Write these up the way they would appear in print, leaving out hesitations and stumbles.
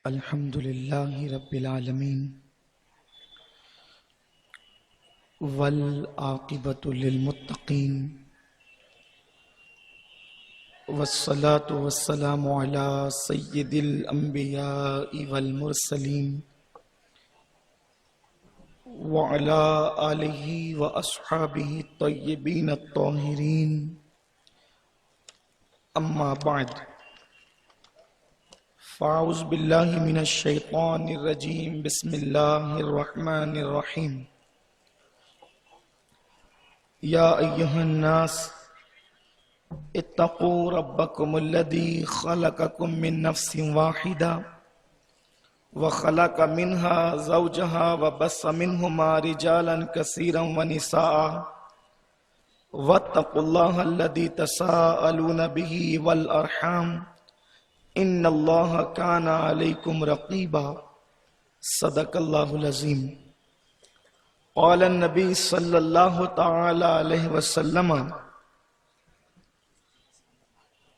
الحمد للہ رب العالمین والعاقبۃ للمتقین والصلاة والسلام علی سید الانبیاء والمرسلین وعلی آلہ واصحابہ الطیبین الطاہرین اما بعد فاعوذ باللہ من الشیطان الرجیم بسم اللہ الرحمن الرحیم یا ایہا الناس اتقوا ربکم الذی خلقکم من نفس واحدہ وخلق منها زوجها وبث منهما رجالا كثيرا ونساء واتقوا الله الذي تساءلون به والأرحام ان اللہ کان علیکم رقیبا صدق اللہ العظیم قال النبی صلی اللہ تعالی علیہ وسلم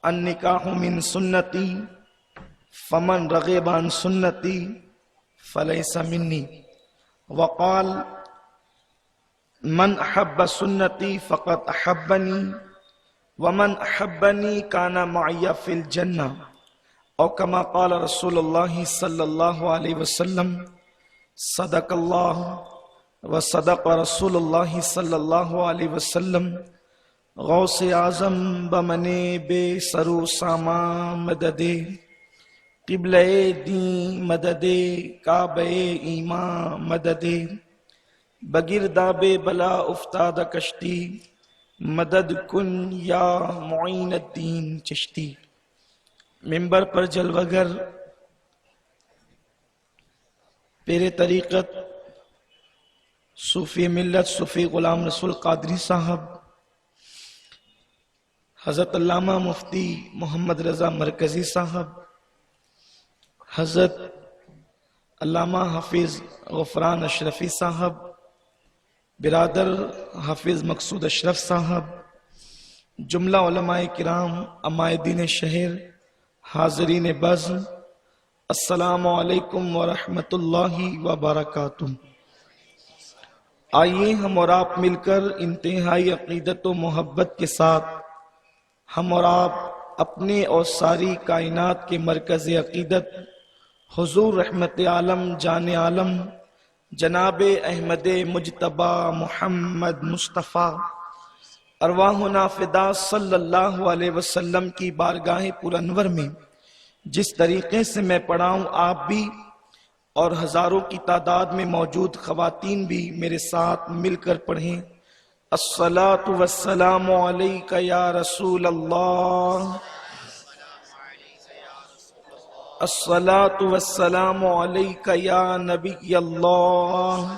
النکاح من سنتی فمن رغب عن سنتی فلیس منی وقال من احب سنتی فقد احبنی ومن احبنی کان معی فی الجنہ او کما قال رسول اللہ صلی اللہ علیہ وسلم صدق اللہ وصدق رسول اللہ صلی اللہ علیہ وسلم غوث اعظم بمنے بے سرو ساما مدد قبلہ دین مدد کعبہ ایمان مدد بگرداب بلا افتاد کشتی مدد کن یا معین الدین چشتی ممبر پر جلوگر پیر طریقت صوفی ملت صوفی غلام رسول قادری صاحب حضرت علامہ مفتی محمد رضا مرکزی صاحب حضرت علامہ حافظ غفران اشرفی صاحب برادر حافظ مقصود اشرف صاحب جملہ علماء کرام عمائدین شہر حاضرین بزم السلام علیکم ورحمۃ اللہ وبرکاتہ۔ آئیے ہم اور آپ مل کر انتہائی عقیدت و محبت کے ساتھ ہم اور آپ اپنے اور ساری کائنات کے مرکز عقیدت حضور رحمت عالم جان عالم جناب احمد مجتبی محمد مصطفیٰ ارواحنا فدا صلی اللہ علیہ وسلم کی بارگاہ پر انور میں جس طریقے سے میں پڑھا ہوں آپ بھی اور ہزاروں کی تعداد میں موجود خواتین بھی میرے ساتھ مل کر پڑھیں۔ الصلاۃ والسلام علیک یا رسول اللہ، الصلاۃ والسلام علیک یا نبی اللہ،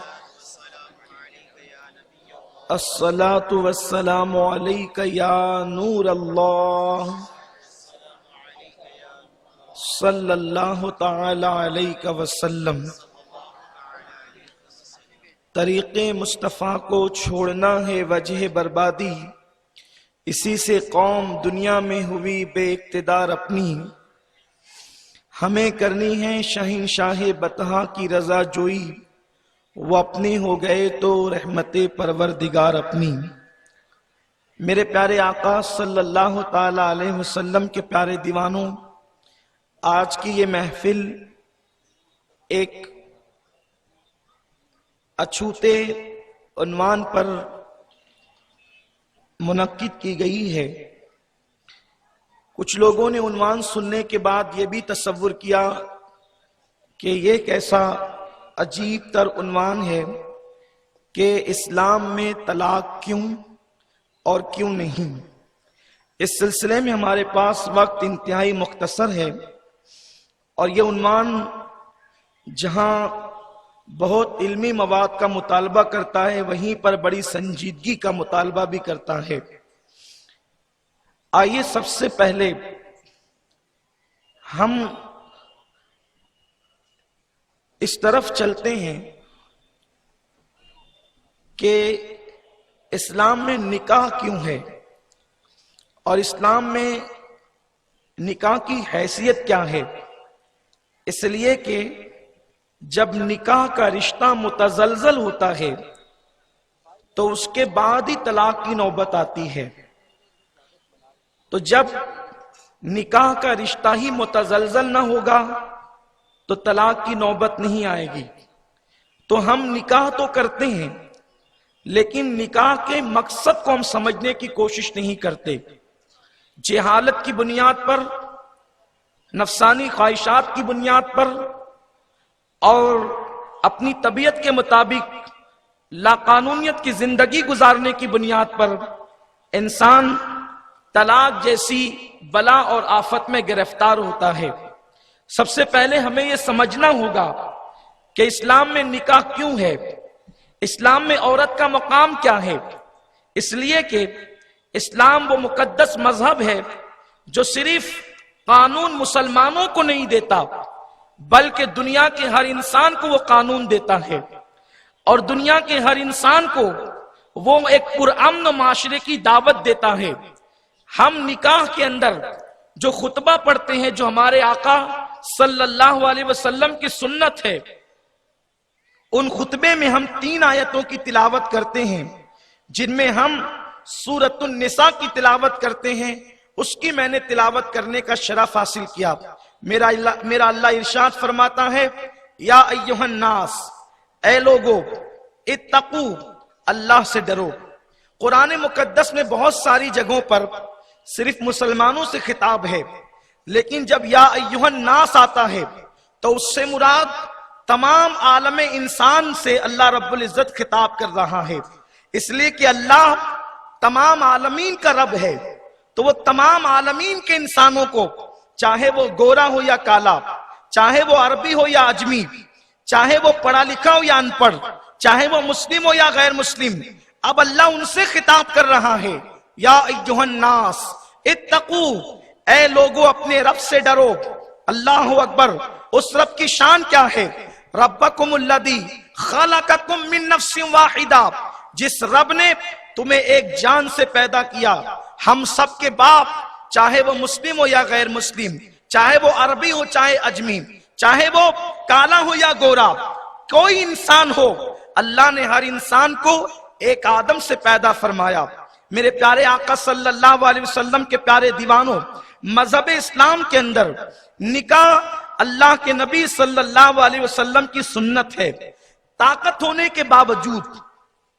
الصلاۃ والسلام علیک یا نور اللہ، صلی اللہ تعالی علیہ وسلم۔ طریق مصطفیٰ کو چھوڑنا ہے وجہ بربادی، اسی سے قوم دنیا میں ہوئی بے اقتدار اپنی۔ ہمیں کرنی ہے شہنشاہ بطحا کی رضا جوئی، وہ اپنے ہو گئے تو رحمت پروردگار اپنی۔ میرے پیارے آقا صلی اللہ تعالی علیہ وسلم کے پیارے دیوانوں، آج کی یہ محفل ایک اچھوتے عنوان پر منعقد کی گئی ہے۔ کچھ لوگوں نے عنوان سننے کے بعد یہ بھی تصور کیا کہ یہ کیسا عجیب تر عنوان ہے کہ اسلام میں طلاق کیوں اور کیوں نہیں۔ اس سلسلے میں ہمارے پاس وقت انتہائی مختصر ہے اور یہ عنوان جہاں بہت علمی مواد کا مطالبہ کرتا ہے وہیں پر بڑی سنجیدگی کا مطالبہ بھی کرتا ہے۔ آئیے سب سے پہلے ہم اس طرف چلتے ہیں کہ اسلام میں نکاح کیوں ہے اور اسلام میں نکاح کی حیثیت کیا ہے۔ اس لیے کہ جب نکاح کا رشتہ متزلزل ہوتا ہے تو اس کے بعد ہی طلاق کی نوبت آتی ہے. تو جب نکاح کا رشتہ ہی متزلزل نہ ہوگا تو طلاق کی نوبت نہیں آئے گی. تو ہم نکاح تو کرتے ہیں لیکن نکاح کے مقصد کو ہم سمجھنے کی کوشش نہیں کرتے. جہالت کی بنیاد پر، نفسانی خواہشات کی بنیاد پر اور اپنی طبیعت کے مطابق لاقانونیت کی زندگی گزارنے کی بنیاد پر انسان طلاق جیسی بلا اور آفت میں گرفتار ہوتا ہے. سب سے پہلے ہمیں یہ سمجھنا ہوگا کہ اسلام میں نکاح کیوں ہے، اسلام میں عورت کا مقام کیا ہے. اس لیے کہ اسلام وہ مقدس مذہب ہے جو صرف قانون مسلمانوں کو نہیں دیتا بلکہ دنیا کے ہر انسان کو وہ قانون دیتا ہے، اور دنیا کے ہر انسان کو وہ ایک پرامن معاشرے کی دعوت دیتا ہے. ہم نکاح کے اندر جو خطبہ پڑھتے ہیں، جو ہمارے آقا صلی اللہ علیہ وسلم کی سنت ہے، ان خطبے میں ہم 3 آیتوں کی تلاوت کرتے ہیں جن میں ہم سورۃ النساء کی تلاوت کرتے ہیں. اس کی میں نے تلاوت کرنے کا شرف حاصل کیا. میرا اللہ ارشاد فرماتا ہے، یا ایھا الناس، اے لوگو، اتقو، اللہ سے ڈرو. قرآن مقدس میں بہت ساری جگہوں پر صرف مسلمانوں سے خطاب ہے، لیکن جب یا ایھا الناس آتا ہے تو اس سے مراد تمام عالم انسان سے اللہ رب العزت خطاب کر رہا ہے. اس لیے کہ اللہ تمام عالمین کا رب ہے، تو وہ تمام عالمین کے انسانوں کو، چاہے وہ گورا ہو یا کالا، چاہے وہ عربی ہو یا عجمی، چاہے وہ پڑھا لکھا ہو یا ان پڑھ، چاہے وہ مسلم ہو یا غیر مسلم، اب اللہ ان سے خطاب کر رہا ہے، یا ایھا الناس اتقو، اے لوگو اپنے رب سے ڈرو. اللہ اکبر. اس رب کی شان کیا ہے؟ ربکم الذی خلقکم من نفس واحدہ، جس رب نے تمہیں ایک جان سے پیدا کیا. ہم سب کے باپ، چاہے وہ مسلم ہو یا غیر مسلم، چاہے وہ عربی ہو چاہے عجمی، چاہے وہ کالا ہو یا گورا، کوئی انسان ہو، اللہ نے ہر انسان کو ایک آدم سے پیدا فرمایا. میرے پیارے آقا صلی اللہ علیہ وسلم کے پیارے دیوانوں، مذہب اسلام کے اندر نکاح اللہ کے نبی صلی اللہ علیہ وسلم کی سنت ہے. طاقت ہونے کے باوجود،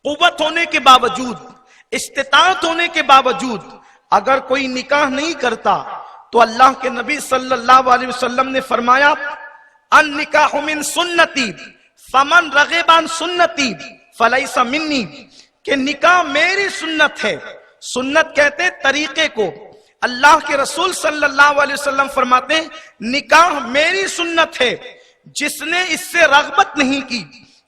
قوت ہونے کے باوجود، استطاعت ہونے کے باوجود اگر کوئی نکاح نہیں کرتا تو اللہ کے نبی صلی اللہ علیہ وسلم نے فرمایا، النکاح من سنتی فمن رغب عن سنتی فلیس منی، کہ نکاح میری سنت ہے. سنت کہتے طریقے کو. اللہ کے رسول صلی اللہ علیہ وسلم فرماتے ہیں نکاح میری سنت ہے. جس نے اس سے رغبت نہیں کی،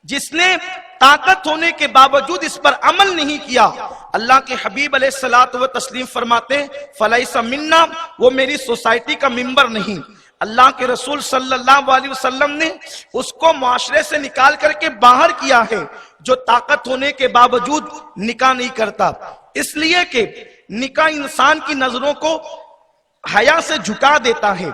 جس نے طاقت ہونے کے باوجود اس پر عمل نہیں کیا، اللہ کے حبیب علیہ الصلوۃ والتسلیم فرماتے ہیں فلیس منا، وہ میری سوسائٹی کا ممبر نہیں. اللہ کے رسول صلی اللہ علیہ وسلم نے اس کو معاشرے سے نکال کر کے باہر کیا ہے جو طاقت ہونے کے باوجود نکاح نہیں کرتا. اس لیے کہ نکاح انسان کی نظروں کو حیا سے جھکا دیتا ہے،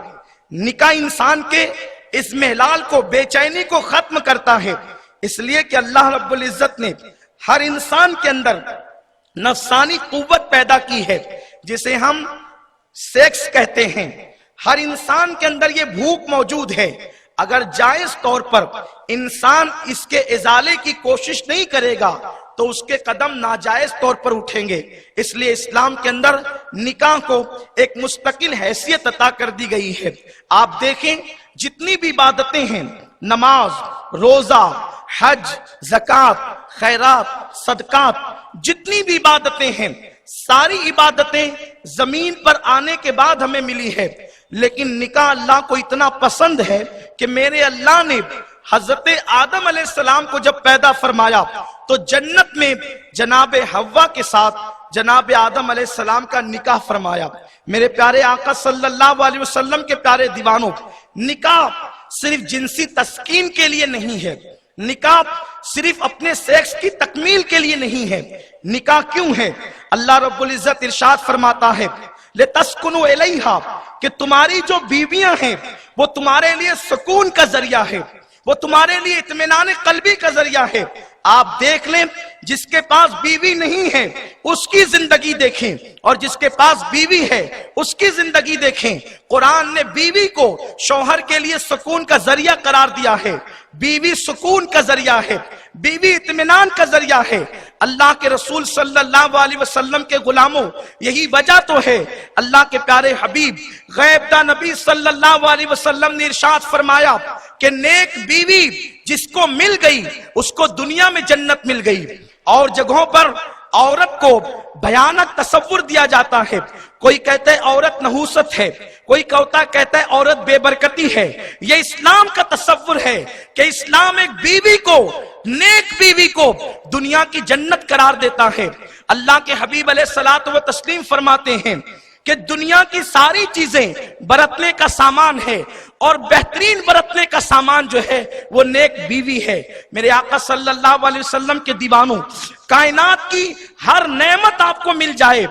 نکاح انسان کے اس محلال کو، بے چینی کو ختم کرتا ہے. اس لیے کہ اللہ رب العزت نے ہر انسان کے اندر نفسانی قوت پیدا کی ہے جسے ہم سیکس کہتے ہیں. ہر انسان کے اندر یہ بھوک موجود ہے. اگر جائز طور پر انسان اس کے ازالے کی کوشش نہیں کرے گا تو اس کے قدم ناجائز طور پر اٹھیں گے. اس لیے اسلام کے اندر نکاح کو ایک مستقل حیثیت عطا کر دی گئی ہے. آپ دیکھیں جتنی بھی عبادتیں ہیں، نماز، روزہ، حج، زکوٰۃ، خیرات، صدقات، جتنی بھی عبادتیں ہیں، ساری عبادتیں زمین پر آنے کے بعد ہمیں ملی ہے. لیکن نکاح اللہ کو اتنا پسند ہے کہ میرے اللہ نے حضرت آدم علیہ السلام کو جب پیدا فرمایا تو جنت میں جناب حوا کے ساتھ جناب آدم علیہ السلام کا نکاح فرمایا. میرے پیارے آقا صلی اللہ علیہ وسلم کے پیارے دیوانوں، نکاح صرف جنسی تسکین کے لیے نہیں ہے، نکاح صرف اپنے سیکس کی تکمیل کے لیے نہیں ہے. نکاح کیوں ہے؟ اللہ رب العزت ارشاد فرماتا ہے لِتَسْكُنُوا إِلَيْهَا، کہ تمہاری جو بیویاں ہیں وہ تمہارے لیے سکون کا ذریعہ ہے، وہ تمہارے لیے اطمینان قلبی کا ذریعہ ہے۔ آپ دیکھ لیں، جس کے پاس بیوی نہیں ہے اس کی زندگی دیکھیں، اور جس کے پاس بیوی ہے اس کی زندگی دیکھیں۔ قرآن نے بیوی کو شوہر کے لیے سکون کا ذریعہ قرار دیا ہے۔ بیوی سکون کا ذریعہ ہے، بیوی اطمینان کا ذریعہ ہے۔ اللہ کے رسول صلی اللہ علیہ وسلم کے غلاموں، یہی وجہ تو ہے اللہ کے پیارے حبیب غیب داں نبی صلی اللہ علیہ وسلم نے ارشاد فرمایا کہ نیک بیوی جس کو مل گئی اس کو دنیا میں جنت مل گئی۔ اور جگہوں پر عورت کو بھیانک تصور دیا جاتا ہے، کوئی کہتا ہے عورت نحوست ہے، کوئی کہتا ہے عورت بے برکتی ہے۔ یہ اسلام کا تصور ہے کہ اسلام ایک بیوی کو، نیک بیوی کو دنیا کی جنت قرار دیتا ہے۔ اللہ کے حبیب علیہ الصلوۃ والتسلیم فرماتے ہیں کہ دنیا کی ساری چیزیں برتنے کا سامان ہے، اور بہترین برتنے کا سامان جو ہے وہ نیک بیوی ہے۔ میرے آقا صلی اللہ علیہ وسلم کے دیوانوں، کائنات کی ہر نعمت آپ کو مل جائے،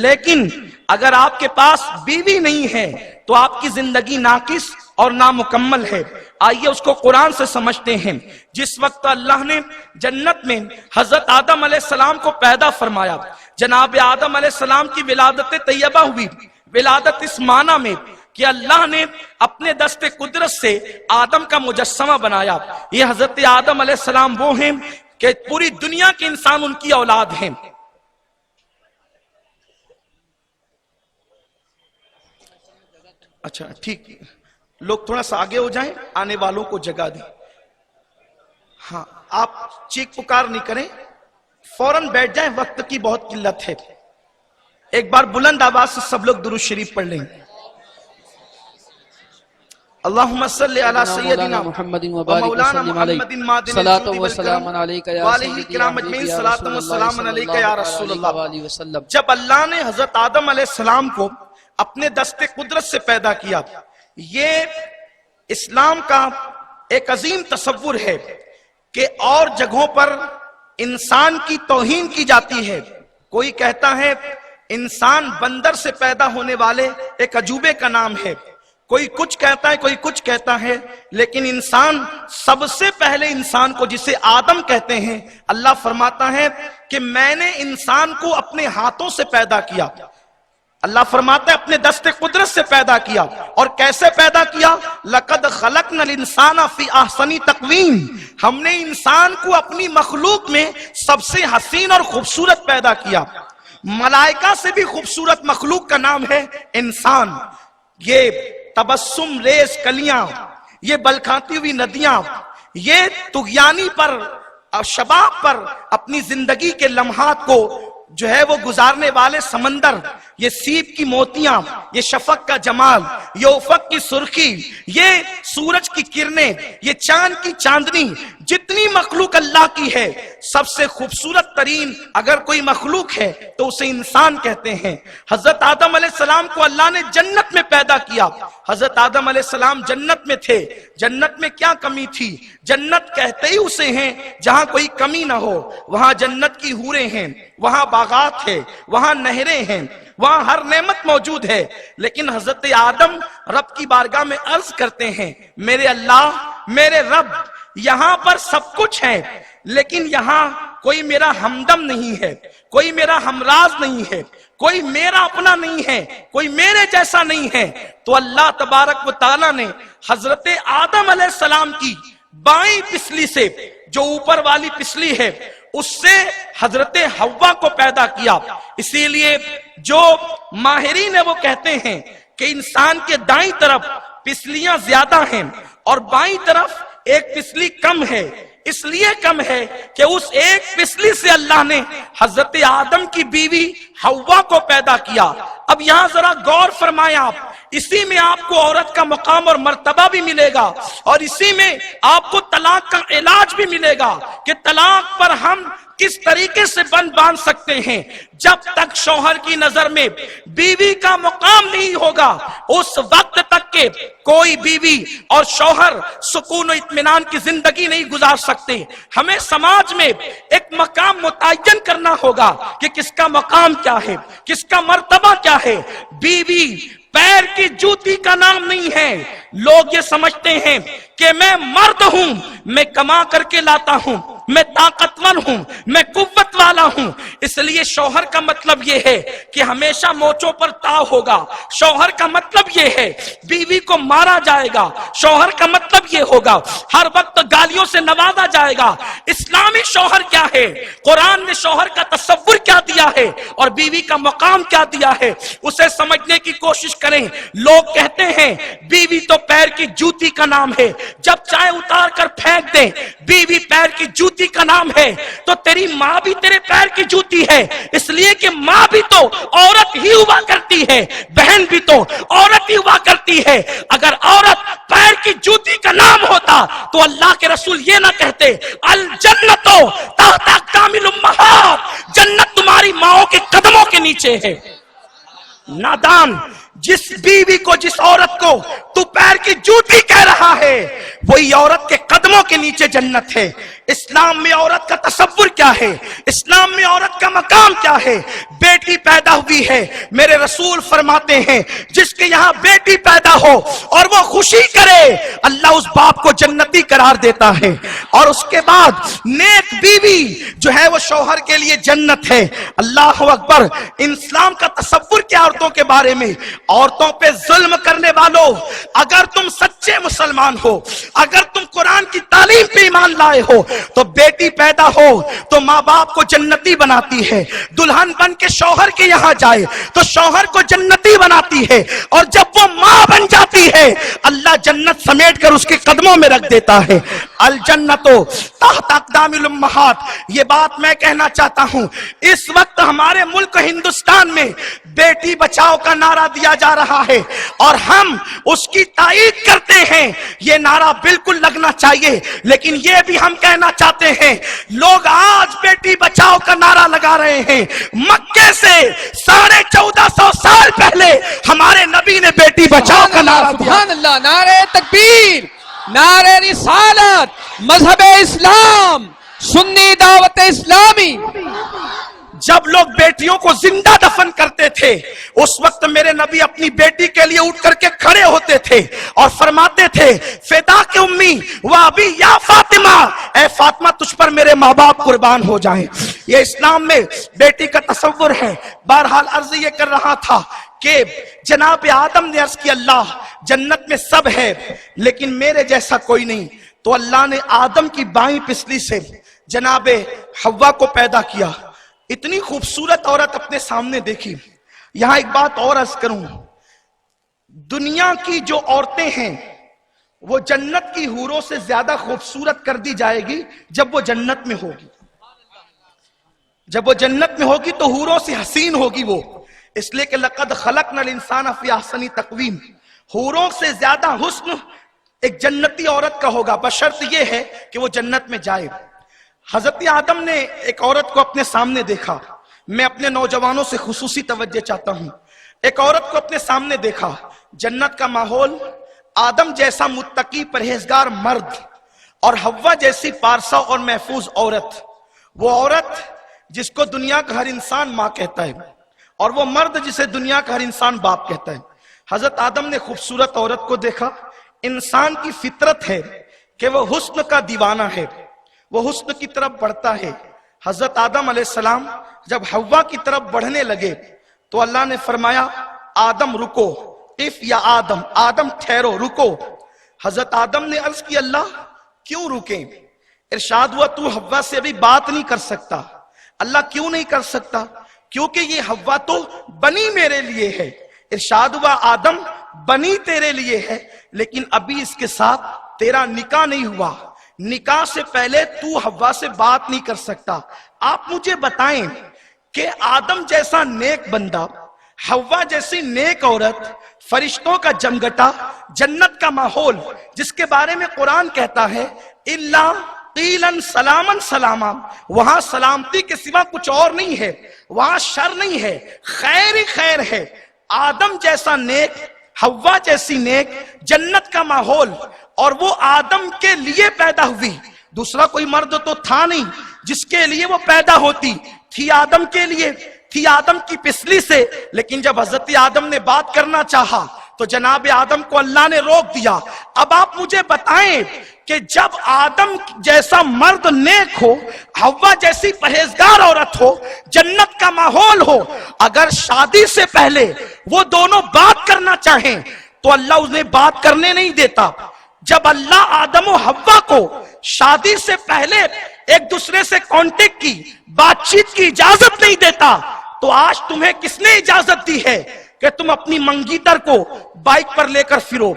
لیکن اگر آپ کے پاس بیوی نہیں ہے تو آپ کی زندگی ناقص اور نامکمل ہے۔ آئیے اس کو قرآن سے سمجھتے ہیں۔ جس وقت اللہ نے جنت میں حضرت آدم علیہ السلام کو پیدا فرمایا، جناب آدم علیہ السلام کی ولادت طیبہ ہوئی۔ ولادت اس معنی میں کہ اللہ نے اپنے دست قدرت سے آدم کا مجسمہ بنایا۔ یہ حضرت آدم علیہ السلام وہ ہیں کہ پوری دنیا کے انسان ان کی اولاد ہیں۔ اچھا ٹھیک، لوگ تھوڑا سا آگے ہو جائیں، آنے والوں کو جگہ دیں۔ ہاں، آپ چیخ پکار نہیں کریں، فوراً بیٹھ جائیں، وقت کی بہت قلت ہے۔ ایک بار بلند آواز سے سب لوگ درود شریف پڑھ لیں۔ اللہم صلی علی سیدنا محمد و مولانا محمد مادن الجود والکرم والہ کرام اجمعین، صلاۃ و سلام علیک یا رسول اللہ۔ جب اللہ نے حضرت آدم علیہ السلام کو اپنے دست قدرت سے پیدا کیا، یہ اسلام کا ایک عظیم تصور ہے کہ اور جگہوں پر انسان کی توہین کی جاتی ہے۔ کوئی کہتا ہے انسان بندر سے پیدا ہونے والے ایک عجوبے کا نام ہے، کوئی کچھ کہتا ہے، کوئی کچھ کہتا ہے، لیکن انسان سب سے پہلے انسان کو جسے آدم کہتے ہیں، اللہ فرماتا ہے کہ میں نے انسان کو اپنے ہاتھوں سے پیدا کیا۔ اللہ فرماتا ہے اپنے دست قدرت سے پیدا کیا۔ اور کیسے پیدا کیا؟ لَقَدْ خَلَقْنَا الْإِنسَانَ فِي أَحْسَنِ تَقْوِيمٍ، ہم نے انسان کو اپنی مخلوق میں سب سے حسین اور خوبصورت پیدا کیا۔ ملائکہ سے بھی خوبصورت مخلوق کا نام ہے انسان۔ یہ تبسم ریز کلیاں، یہ بلکھاتی ہوئی ندیاں، یہ طغیانی پر اور شباب پر اپنی زندگی کے لمحات کو جو ہے وہ گزارنے والے سمندر، یہ سیب کی موتیاں، یہ شفق کا جمال، یہ افق کی سرخی، یہ سورج کی کرنیں، یہ چاند کی چاندنی، جتنی مخلوق اللہ کی ہے سب سے خوبصورت ترین اگر کوئی مخلوق ہے تو اسے انسان کہتے ہیں۔ حضرت آدم علیہ السلام کو اللہ نے جنت میں پیدا کیا۔ حضرت آدم علیہ السلام جنت میں تھے۔ جنت میں کیا کمی تھی؟ جنت کہتے ہی اسے ہیں جہاں کوئی کمی نہ ہو۔ وہاں جنت کی حوریں ہیں، وہاں باغات ہیں، وہاں نہریں ہیں، وہاں ہر نعمت موجود ہے۔ لیکن حضرت آدم رب کی بارگاہ میں عرض کرتے ہیں، میرے اللہ، میرے رب، یہاں پر سب کچھ ہے لیکن یہاں کوئی میرا ہمدم نہیں ہے، کوئی میرا ہمراز نہیں ہے، کوئی میرا اپنا نہیں ہے، کوئی میرے جیسا نہیں ہے۔ تو اللہ تبارک و تعالیٰ نے حضرت آدم علیہ السلام کی بائیں پسلی سے، جو اوپر والی پسلی ہے، اس سے حضرت حوا کو پیدا کیا۔ اسی لیے جو ماہرین ہیں وہ کہتے ہیں کہ انسان کے دائیں طرف پسلیاں زیادہ ہیں اور بائیں طرف ایک پسلی کم ہے۔ اس لیے کم ہے کہ اس ایک پسلی سے اللہ نے حضرت آدم کی بیوی حوا کو پیدا کیا۔ اب یہاں ذرا غور فرمائیں آپ، اسی میں آپ کو عورت کا مقام اور مرتبہ بھی ملے گا، اور اسی میں آپ کو طلاق کا علاج بھی ملے گا کہ طلاق پر ہم کس طریقے سے باندھ سکتے ہیں۔ جب تک شوہر کی نظر میں بیوی کا مقام نہیں ہوگا، اس وقت تک کہ کوئی بیوی اور شوہر سکون و اطمینان کی زندگی نہیں گزار سکتے۔ ہمیں سماج میں ایک مقام متعین کرنا ہوگا کہ کس کا مقام کیا ہے، کس کا مرتبہ کیا ہے۔ بیوی پیر کی جوتی کا نام نہیں ہے، لوگ یہ سمجھتے ہیں کہ میں مرد ہوں، میں کما کر کے لاتا ہوں، میں طاقتور ہوں، میں قوت والا ہوں، اس لیے شوہر کا مطلب یہ ہے کہ ہمیشہ موچوں پر تاؤ ہوگا، شوہر کا مطلب یہ ہے بیوی کو مارا جائے گا، شوہر کا مطلب یہ ہوگا ہر وقت گالیوں سے نوازا جائے گا۔ اسلامی شوہر کیا ہے؟ قرآن نے شوہر کا تصور کیا دیا ہے اور بیوی کا مقام کیا دیا ہے، اسے سمجھنے کی کوشش کریں۔ لوگ کہتے ہیں بیوی تو پیر کی جوتی کا نام ہے، جب چاہے اتار کر پھینک دیں، بیوی پیر کی جوتی کا نام ہے، تو تیری ماں بھی تیرے پیر کی جوتی ہے، اس لیے کہ ماں بھی تو عورت ہی ہوا کرتی ہے، بہن بھی تو عورت ہی ہوا کرتی ہے۔ اگر عورت پیر کی جوتی کا نام ہوتا تو اللہ کے رسول یہ نہ کہتے الجنت تحت اقدام الامہات، جنت تمہاری ماؤں کے قدموں کے نیچے ہے۔ نادان، جس بیوی کو، جس عورت کو تو پیر کی جوتی کہہ رہا ہے، وہی عورت کے قدموں کے نیچے جنت ہے۔ اسلام میں عورت کا تصور کیا ہے؟ اسلام میں عورت کا مقام کیا ہے؟ بیٹی پیدا ہوئی ہے، میرے رسول فرماتے ہیں جس کے یہاں بیٹی پیدا ہو اور وہ خوشی کرے، اللہ اس باپ کو جنتی قرار دیتا ہے۔ اور اس کے بعد نیک بیوی جو ہے وہ شوہر کے لیے جنت ہے۔ اللہ اکبر۔ اسلام کا تصور کیا عورتوں کے بارے میں؟ عورتوں پہ ظلم کرنے والوں، اگر تم سچے مسلمان ہو، اگر تم قرآن کی تعلیم پہ ایمان لائے ہو، تو بیٹی پیدا ہو تو ماں باپ کو جنتی بناتی ہے، دلہن بن کے شوہر کے یہاں جائے تو شوہر کو جنتی بناتی ہے، اور جب وہ ماں بن جاتی ہے اللہ جنت سمیٹ کر اس کے قدموں میں رکھ دیتا ہے۔ الجنت تحت اقدام الامہات، یہ بات میں کہنا چاہتا ہوں، اس وقت ہمارے ملک ہندوستان میں بیٹی بچاؤ کا نعرہ دیا جا رہا ہے اور ہم اس کی تائید کرتے ہیں، یہ نعرہ بالکل لگنا چاہیے، لیکن یہ بھی ہم کہنا چاہتے ہیں لوگ آج بیٹی بچاؤ کا نعرہ لگا رہے ہیں، مکے سے 1450 سال پہلے ہمارے نبی نے بیٹی بچاؤ کا نعرہ دیا۔ سبحان اللہ، نعرہ تکبیر، نعرہ رسالت، مذہب اسلام، سنی دعوت اسلامی۔ جب لوگ بیٹیوں کو زندہ دفن کرتے تھے اس وقت میرے نبی اپنی بیٹی کے لیے اٹھ کر کے کھڑے ہوتے تھے اور فرماتے تھے فدا کے امی و ابی یا فاطمہ، اے فاطمہ تجھ پر میرے ماں باپ قربان ہو جائیں۔ یہ اسلام میں بیٹی کا تصور ہے۔ بہرحال عرض یہ کر رہا تھا کہ جناب آدم نے عرض کی اللہ جنت میں سب ہے لیکن میرے جیسا کوئی نہیں، تو اللہ نے آدم کی بائیں پسلی سے جناب حوا کو پیدا کیا۔ اتنی خوبصورت عورت اپنے سامنے دیکھی۔ یہاں ایک بات اور عرض کروں، دنیا کی جو عورتیں ہیں وہ جنت کی حوروں سے زیادہ خوبصورت کر دی جائے گی جب وہ جنت میں ہوگی۔ جب وہ جنت میں ہوگی تو حوروں سے حسین ہوگی وہ، اس لیے کہ لقد خلقنا الانسان فی احسن تقویم، حوروں سے زیادہ حسن ایک جنتی عورت کا ہوگا، بشرط یہ ہے کہ وہ جنت میں جائے۔ حضرت آدم نے ایک عورت کو اپنے سامنے دیکھا، میں اپنے نوجوانوں سے خصوصی توجہ چاہتا ہوں، ایک عورت کو اپنے سامنے دیکھا، جنت کا ماحول، آدم جیسا متقی پرہیزگار مرد اور حوا جیسی پارسا اور محفوظ عورت، وہ عورت جس کو دنیا کا ہر انسان ماں کہتا ہے اور وہ مرد جسے دنیا کا ہر انسان باپ کہتا ہے۔ حضرت آدم نے خوبصورت عورت کو دیکھا۔ انسان کی فطرت ہے کہ وہ حسن کا دیوانہ ہے، وہ حسن کی طرف بڑھتا ہے۔ حضرت آدم علیہ السلام جب حوا کی طرف بڑھنے لگے تو اللہ نے فرمایا آدم رکو، اف یا آدم، آدم ٹھہرو، رکو۔ حضرت آدم نے عرض کی اللہ کیوں رکیں؟ ارشاد ہوا تو حوا سے ابھی بات نہیں کر سکتا۔ اللہ کیوں نہیں کر سکتا؟ کیونکہ یہ حوا تو بنی میرے لیے ہے۔ ارشاد ہوا آدم بنی تیرے لیے ہے لیکن ابھی اس کے ساتھ تیرا نکاح نہیں ہوا، نکاح سے پہلے تو حوا سے بات نہیں کر سکتا۔ آپ مجھے بتائیں کہ آدم جیسا نیک بندہ، حوا جیسی نیک عورت، فرشتوں کا جمگٹا، جنت کا ماحول جس کے بارے میں قرآن کہتا ہے الا قیلن سلامن سلاما، وہاں سلامتی کے سوا کچھ اور نہیں ہے، وہاں شر نہیں ہے، خیر ہی خیر ہے۔ آدم جیسا نیک، حوا جیسی نیک، جنت کا ماحول، اور وہ آدم کے لیے پیدا ہوئی، دوسرا کوئی مرد تو تھا نہیں جس کے لیے وہ پیدا ہوتی، تھی آدم کے لیے، تھی آدم کی پسلی سے، لیکن جب حضرت آدم نے بات کرنا چاہا تو جناب آدم کو اللہ نے روک دیا۔ اب آپ مجھے بتائیں کہ جب آدم جیسا مرد نیک ہو، حوا جیسی پرہیزگار عورت ہو، جنت کا ماحول ہو، اگر شادی سے پہلے وہ دونوں بات کرنا چاہیں تو اللہ انہیں بات کرنے نہیں دیتا۔ جب اللہ آدم و حوا کو شادی سے پہلے ایک دوسرے سے کانٹیکٹ کی، بات چیت کی اجازت نہیں دیتا، تو آج تمہیں کس نے اجازت دی ہے کہ تم اپنی منگیتر کو بائک پر لے کر پھرو،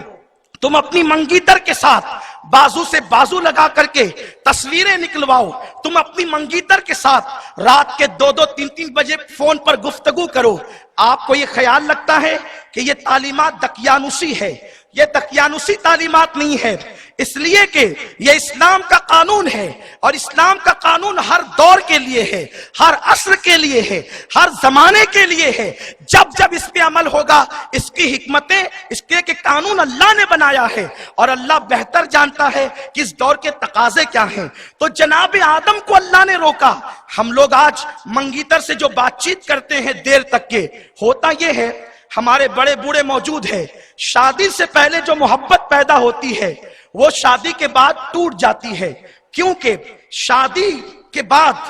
تم اپنی منگیتر کے ساتھ بازو سے بازو لگا کر کے تصویریں نکلواؤ، تم اپنی منگیتر کے ساتھ رات کے 2-3 بجے فون پر گفتگو کرو؟ آپ کو یہ خیال لگتا ہے کہ یہ تعلیمات دقیانوسی ہے؟ یہ دقیانوسی تعلیمات نہیں ہے، اس لیے کہ یہ اسلام کا قانون ہے، اور اسلام کا قانون ہر دور کے لیے ہے، ہر عصر کے لیے ہے، ہر زمانے کے لیے ہے۔ جب جب اس پہ عمل ہوگا، اس کی حکمتیں، اس کے کہ قانون اللہ نے بنایا ہے، اور اللہ بہتر جانتا ہے کہ اس دور کے تقاضے کیا ہیں۔ تو جناب آدم کو اللہ نے روکا۔ ہم لوگ آج منگیتر سے جو بات چیت کرتے ہیں دیر تک کے، ہوتا یہ ہے ہمارے بڑے بوڑھے موجود ہیں، شادی سے پہلے جو محبت پیدا ہوتی ہے وہ شادی کے بعد ٹوٹ جاتی ہے، کیونکہ شادی کے بعد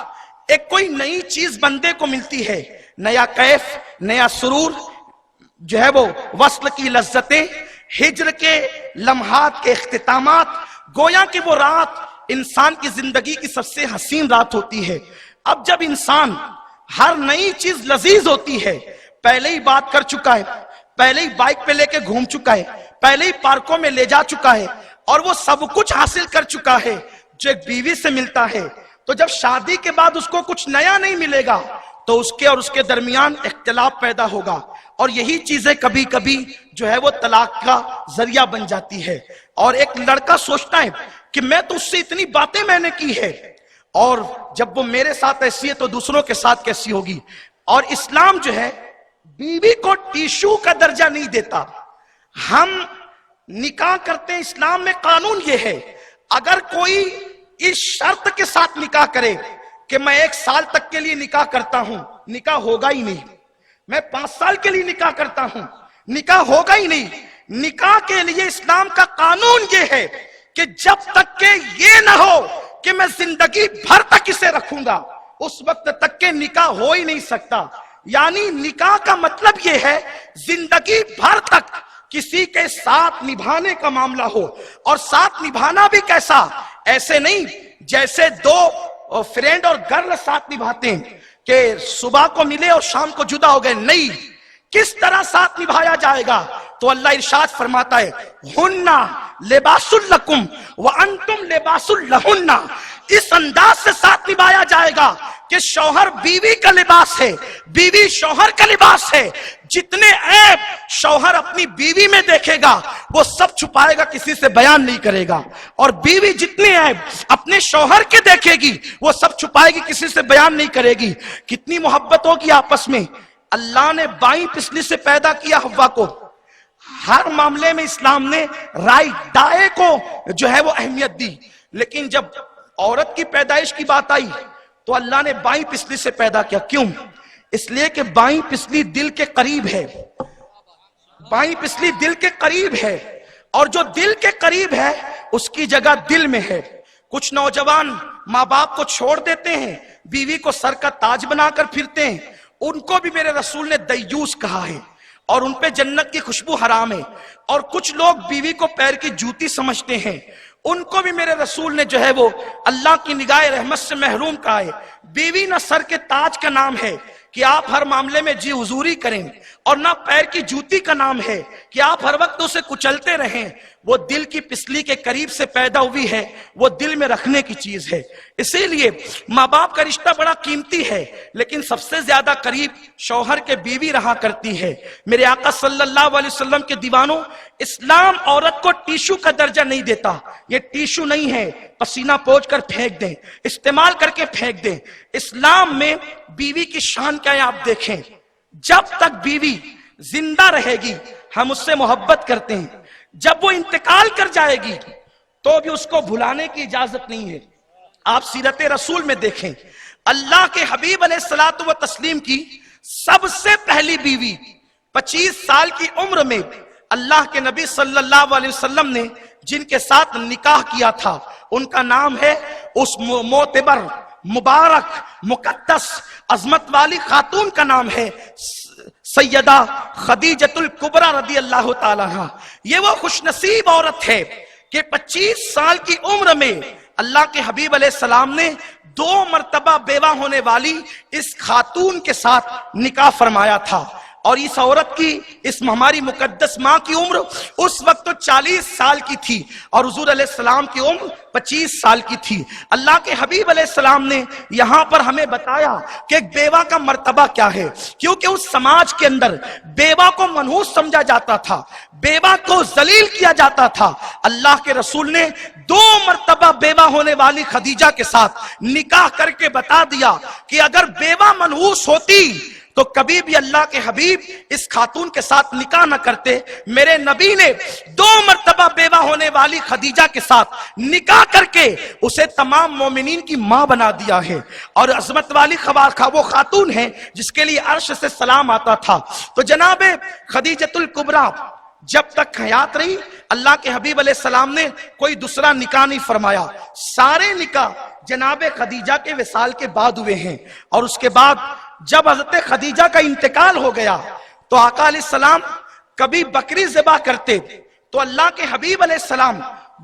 ایک کوئی نئی چیز بندے کو ملتی ہے، نیا کیف، نیا سرور، جو ہے وہ وصل کی لذتیں، ہجر کے لمحات کے اختتامات، گویا کہ وہ رات انسان کی زندگی کی سب سے حسین رات ہوتی ہے۔ اب جب انسان ہر نئی چیز لذیذ ہوتی ہے، پہلے ہی بات کر چکا ہے، پہلے ہی بائک پہ لے کے گھوم چکا ہے، پہلے ہی پارکوں میں لے جا چکا ہے، اور وہ سب کچھ حاصل کر چکا ہے جو ایک بیوی سے ملتا ہے، تو جب شادی کے بعد اس کو کچھ نیا نہیں ملے گا تو اس کے اور اس کے درمیان اختلاف پیدا ہوگا، اور یہی چیزیں کبھی کبھی جو ہے وہ طلاق کا ذریعہ بن جاتی ہے۔ اور ایک لڑکا سوچتا ہے کہ میں تو اس سے اتنی باتیں میں نے کی ہے، اور جب وہ میرے ساتھ ایسی ہے تو دوسروں کے ساتھ کیسی ہوگی۔ اور اسلام جو ہے بیوی کو ٹیشو کا درجہ نہیں دیتا۔ ہم نکاح کرتے ہیں، اسلام میں قانون یہ ہے، اگر کوئی اس شرط کے ساتھ نکاح کرے کہ میں 1 سال تک کے لیے نکاح کرتا ہوں، نکاح ہوگا ہی نہیں۔ میں 5 سال کے لیے نکاح کرتا ہوں، نکاح ہوگا ہی نہیں۔ نکاح کے لیے اسلام کا قانون یہ ہے کہ جب تک کہ یہ نہ ہو کہ میں زندگی بھر تک اسے رکھوں گا، اس وقت تک کہ نکاح ہو ہی نہیں سکتا۔ یعنی نکاح کا مطلب یہ ہے زندگی بھر تک کسی کے ساتھ نبھانے کا معاملہ ہو، اور ساتھ نبھانا بھی کیسا؟ ایسے نہیں جیسے 2 فرینڈ اور گرل ساتھ نبھاتے ہیں کہ صبح کو ملے اور شام کو جدا ہو گئے، نہیں۔ کس طرح ساتھ نبھایا جائے گا؟ تو اللہ ارشاد فرماتا ہے ہننا لباس لکم وانتم لباس لہن۔ اس انداز سے ساتھ نبھایا جائے گا کہ شوہر بیوی کا لباس ہے، بیوی شوہر کا لباس ہے۔ جتنے عیب شوہر اپنی بیوی میں دیکھے گا وہ سب چھپائے گا، کسی سے بیان نہیں کرے گا، اور بیوی جتنے عیب اپنے شوہر کے دیکھے گی وہ سب چھپائے گی، کسی سے بیان نہیں کرے گی۔ کتنی محبت ہوگی آپس میں۔ اللہ نے بائیں پسلی سے پیدا کیا حوا کو۔ ہر معاملے میں اسلام نے رائٹ دائیں کو جو ہے وہ اہمیت دی، لیکن جب عورت کی پیدائش کی بات آئی تو اللہ نے بائیں پسلی سے پیدا کیا۔ کیوں؟ اس لیے کہ بائیں پسلی دل کے قریب ہے، بائیں پسلی دل کے قریب ہے، اور جو دل کے قریب ہے اس کی جگہ دل میں ہے۔ کچھ نوجوان ماں باپ کو چھوڑ دیتے ہیں، بیوی کو سر کا تاج بنا کر پھرتے ہیں، ان کو بھی میرے رسول نے دیوس کہا ہے، اور ان پہ جنت کی خوشبو حرام ہے۔ اور کچھ لوگ بیوی کو پیر کی جوتی سمجھتے ہیں، ان کو بھی میرے رسول نے جو ہے وہ اللہ کی نگاہ رحمت سے محروم کہا ہے۔ بیوی نہ سر کے تاج کا نام ہے کہ آپ ہر معاملے میں جی حضوری کریں، اور نہ پیر کی جوتی کا نام ہے کہ آپ ہر وقت اسے کچلتے رہیں۔ وہ دل کی پسلی کے قریب سے پیدا ہوئی ہے، وہ دل میں رکھنے کی چیز ہے۔ اسی لیے ماں باپ کا رشتہ بڑا قیمتی ہے، لیکن سب سے زیادہ قریب شوہر کے بیوی رہا کرتی ہے۔ میرے آقا صلی اللہ علیہ وسلم کے دیوانوں، اسلام عورت کو ٹیشو کا درجہ نہیں دیتا۔ یہ ٹیشو نہیں ہے پسینہ پوچھ کر پھینک دیں، استعمال کر کے پھینک دیں۔ اسلام میں بیوی کی شان کیا ہے آپ دیکھیں۔ جب تک بیوی زندہ رہے گی ہم اس سے محبت کرتے ہیں، جب وہ انتقال کر جائے گی تو بھی اس کو بھلانے کی اجازت نہیں ہے۔ آپ سیرت رسول میں دیکھیں، اللہ کے حبیب علیہ الصلوۃ والتسلیم کی سب سے پہلی بیوی 25 سال کی عمر میں اللہ کے نبی صلی اللہ علیہ وسلم نے جن کے ساتھ نکاح کیا تھا ان کا نام ہے، اس معتبر مبارک مقدس عظمت والی خاتون کا نام ہے سیدہ خدیجۃ الکبریٰ رضی اللہ تعالیٰ عنہا۔ یہ وہ خوش نصیب عورت ہے کہ 25 سال کی عمر میں اللہ کے حبیب علیہ السلام نے 2 مرتبہ بیوہ ہونے والی اس خاتون کے ساتھ نکاح فرمایا تھا، اور اس عورت کی، اس ہماری مقدس ماں کی عمر اس وقت تو 40 سال کی تھی اور حضور علیہ السلام کی عمر 25 سال کی تھی۔ اللہ کے حبیب علیہ السلام نے یہاں پر ہمیں بتایا کہ ایک بیوہ کا مرتبہ کیا ہے، کیونکہ اس سماج کے اندر بیوہ کو منحوس سمجھا جاتا تھا، بیوہ کو ذلیل کیا جاتا تھا۔ اللہ کے رسول نے 2 مرتبہ بیوہ ہونے والی خدیجہ کے ساتھ نکاح کر کے بتا دیا کہ اگر بیوہ منحوس ہوتی تو کبھی بھی اللہ کے حبیب اس خاتون کے ساتھ نکاح نہ کرتے۔ میرے نبی نے 2 مرتبہ بیوہ ہونے والی خدیجہ کے ساتھ نکاح کر کے اسے تمام مومنین کی ماں بنا دیا ہے، اور عظمت والی وہ خاتون ہے جس کے لیے عرش سے سلام آتا تھا۔ تو جناب خدیجۃ الکبریٰ جب تک حیات رہی، اللہ کے حبیب علیہ السلام نے کوئی دوسرا نکاح نہیں فرمایا، سارے نکاح جناب خدیجہ کے وصال کے بعد ہوئے ہیں۔ اور اس کے بعد جب حضرت خدیجہ کا انتقال ہو گیا تو آقا علیہ السلام کبھی بکری ذبح کرتے تو اللہ کے حبیب علیہ السلام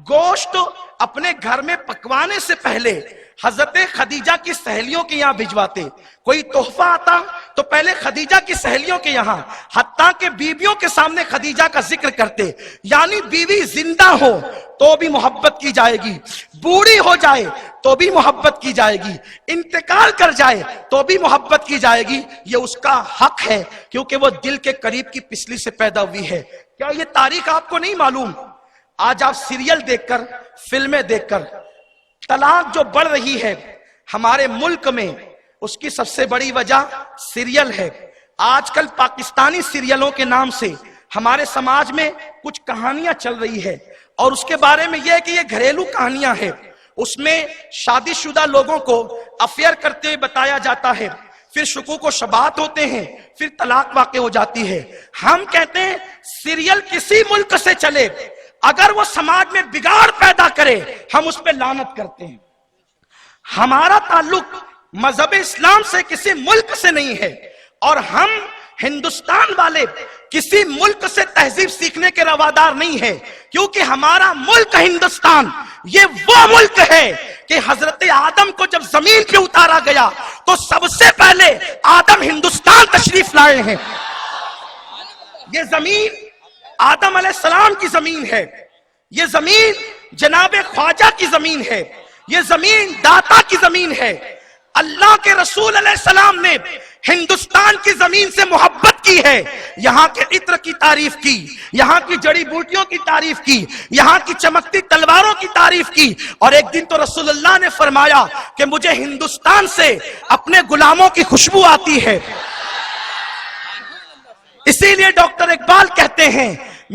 گوشت اپنے گھر میں پکوانے سے پہلے حضرت خدیجہ کی سہیلیوں کے یہاں بھجواتے۔ کوئی تحفہ آتا تو پہلے خدیجہ کی سہیلیوں کے یہاں، حتیٰ کہ بیویوں کے سامنے خدیجہ کا ذکر کرتے، یعنی بیوی زندہ ہو تو بھی محبت کی جائے گی، بوڑھی ہو جائے تو بھی محبت کی جائے گی، انتقال کر جائے تو بھی محبت کی جائے گی۔ یہ اس کا حق ہے کیونکہ وہ دل کے قریب کی پسلی سے پیدا ہوئی ہے۔ کیا یہ تاریخ آپ کو نہیں معلوم؟ آج آپ سیریل دیکھ کر، فلمیں دیکھ کر طلاق جو بڑھ رہی ہے ہمارے ملک میں، اس کی سب سے بڑی وجہ سیریل ہے۔ آج کل پاکستانی سیریلوں کے نام سے ہمارے سماج میں کچھ کہانیاں چل رہی ہے، اور اس کے بارے میں یہ ہے کہ یہ گھریلو کہانیاں ہیں۔ اس میں شادی شدہ لوگوں کو افیئر کرتے ہوئے بتایا جاتا ہے، پھر شکوک و شبہات ہوتے ہیں، پھر طلاق واقع ہو جاتی ہے۔ ہم کہتے ہیں سیریل کسی ملک سے چلے، اگر وہ سماج میں بگاڑ پیدا کرے ہم اس پہ لعنت کرتے ہیں۔ ہمارا تعلق مذہب اسلام سے کسی ملک سے نہیں ہے، اور ہم ہندوستان والے کسی ملک سے تہذیب سیکھنے کے روادار نہیں ہے، کیونکہ ہمارا ملک ہندوستان یہ وہ ملک ہے کہ حضرت آدم کو جب زمین پہ اتارا گیا تو سب سے پہلے آدم ہندوستان تشریف لائے ہیں۔ یہ زمین آدم علیہ السلام کی زمین ہے، یہ زمین جناب خواجہ کی زمین ہے، یہ زمین داتا کی زمین ہے۔ اللہ کے رسول علیہ السلام نے ہندوستان کی زمین سے محبت کی ہے، یہاں کے عطر کی تعریف کی، یہاں کی جڑی بوٹیوں کی تعریف کی، یہاں کی چمکتی تلواروں کی تعریف کی، اور ایک دن تو رسول اللہ نے فرمایا کہ مجھے ہندوستان سے اپنے غلاموں کی خوشبو آتی ہے۔ اسی لیے ڈاکٹر اقبال کہتے ہیں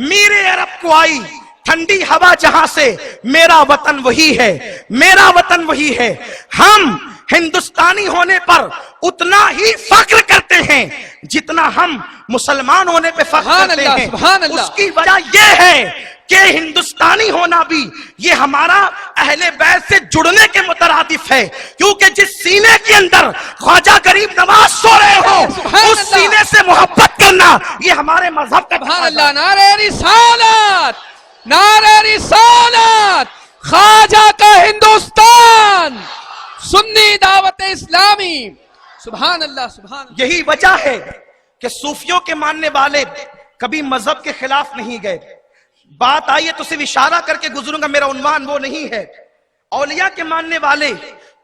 میرے عرب کو آئی ٹھنڈی ہوا جہاں سے، میرا وطن وہی ہے، میرا وطن وہی ہے۔ ہم ہندوستانی ہونے پر اتنا ہی فخر کرتے ہیں جتنا ہم مسلمان ہونے پہ فخر کرتے ہیں۔ اس کی وجہ یہ ہے کہ ہندوستانی ہونا بھی یہ ہمارا اہل بیت سے جڑنے کے مترادف ہے، کیونکہ جس سینے کے اندر خواجہ غریب نواز سو رہے ہو اس سینے سے محبت کرنا یہ ہمارے مذہب کا سبحان اللہ۔ نعرہ رسالت، نعرہ رسالت، خواجہ کا ہندوستان، سنی دعوت اسلامی، سبحان اللہ سبحان اللہ۔ یہی وجہ ہے کہ صوفیوں کے ماننے والے کبھی مذہب کے خلاف نہیں گئے۔ بات آئیے تو صرف اشارہ کر کے گزروں گا، میرا عنوان وہ نہیں ہے۔ اولیاء کے ماننے والے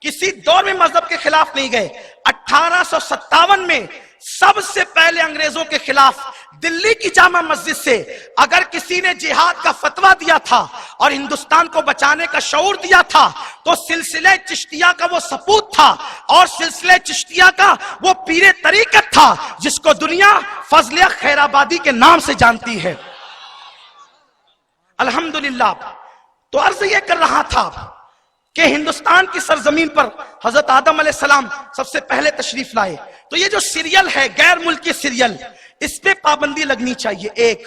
کسی دور میں مذہب کے خلاف نہیں گئے۔ 1857 میں سب سے پہلے انگریزوں کے خلاف دلی کی جامع مسجد سے اگر کسی نے جہاد کا فتویٰ دیا تھا اور ہندوستان کو بچانے کا شعور دیا تھا تو سلسلہ چشتیہ کا وہ سپوت تھا، اور سلسلہ چشتیہ کا وہ پیر طریقت تھا جس کو دنیا فضل خیر آبادی کے نام سے جانتی ہے۔ الحمدللہ۔ تو عرض یہ کر رہا تھا کہ ہندوستان کی سرزمین پر حضرت آدم علیہ السلام سب سے پہلے تشریف لائے، تو یہ جو سیریل ہے غیر ملکی سیریل، اس پہ پابندی لگنی چاہیے۔ ایک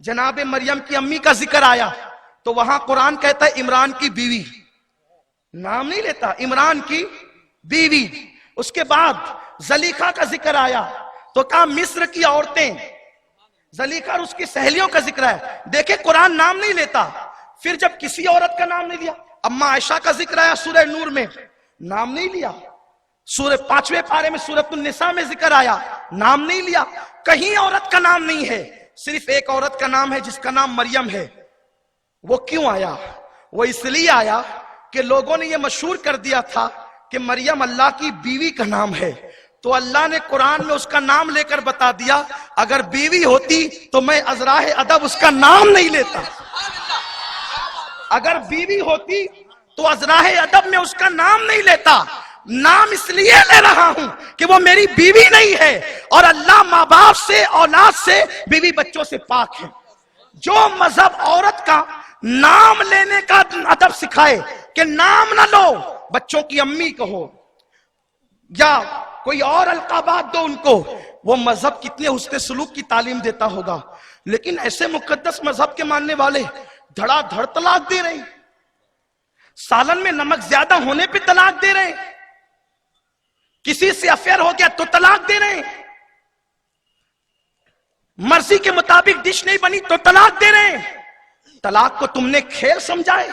جناب مریم کی امی کا ذکر آیا تو وہاں قرآن کہتا ہے عمران کی بیوی، نام نہیں لیتا، عمران کی بیوی۔ اس کے بعد زلیخا کا ذکر آیا تو کہا مصر کی عورتیں، زلیخا اور اس کی سہیلیوں کا ذکر ہے۔ دیکھیں قرآن نام نہیں لیتا، پھر جب کسی عورت کا نام نہیں لیا، اما عائشہ کا ذکر آیا سورہ نور میں، نام نہیں لیا۔ سورہ 5ویں پارے میں سورۃ النساء میں ذکر آیا، نام نہیں لیا۔ کہیں عورت کا نام نہیں ہے، صرف ایک عورت کا نام ہے جس کا نام مریم ہے۔ وہ کیوں آیا؟ وہ اس لیے آیا کہ لوگوں نے یہ مشہور کر دیا تھا کہ مریم اللہ کی بیوی کا نام ہے، تو اللہ نے قرآن میں اس کا نام لے کر بتا دیا اگر بیوی ہوتی تو میں ازراہ ادب اس کا نام نہیں لیتا، اگر بیوی ہوتی تو ازراہ ادب میں اس کا نام نہیں لیتا۔ نام اس لیے لے رہا ہوں کہ وہ میری بیوی نہیں ہے، اور اللہ ماں باپ سے، اولاد سے، بیوی بچوں سے پاک ہے۔ جو مذہب عورت کا نام لینے کا ادب سکھائے کہ نام نہ لو، بچوں کی امی کہو یا کوئی اور القابات دو ان کو، وہ مذہب کتنے حسن سلوک کی تعلیم دیتا ہوگا۔ لیکن ایسے مقدس مذہب کے ماننے والے دھڑا دھڑ طلاق دے رہے ہیں، سالن میں نمک زیادہ ہونے پہ طلاق دے رہے ہیں، کسی سے افیئر ہو گیا تو طلاق دے رہے ہیں، مرضی کے مطابق ڈش نہیں بنی تو طلاق دے رہے ہیں۔ طلاق کو تم نے کھیل سمجھائے؟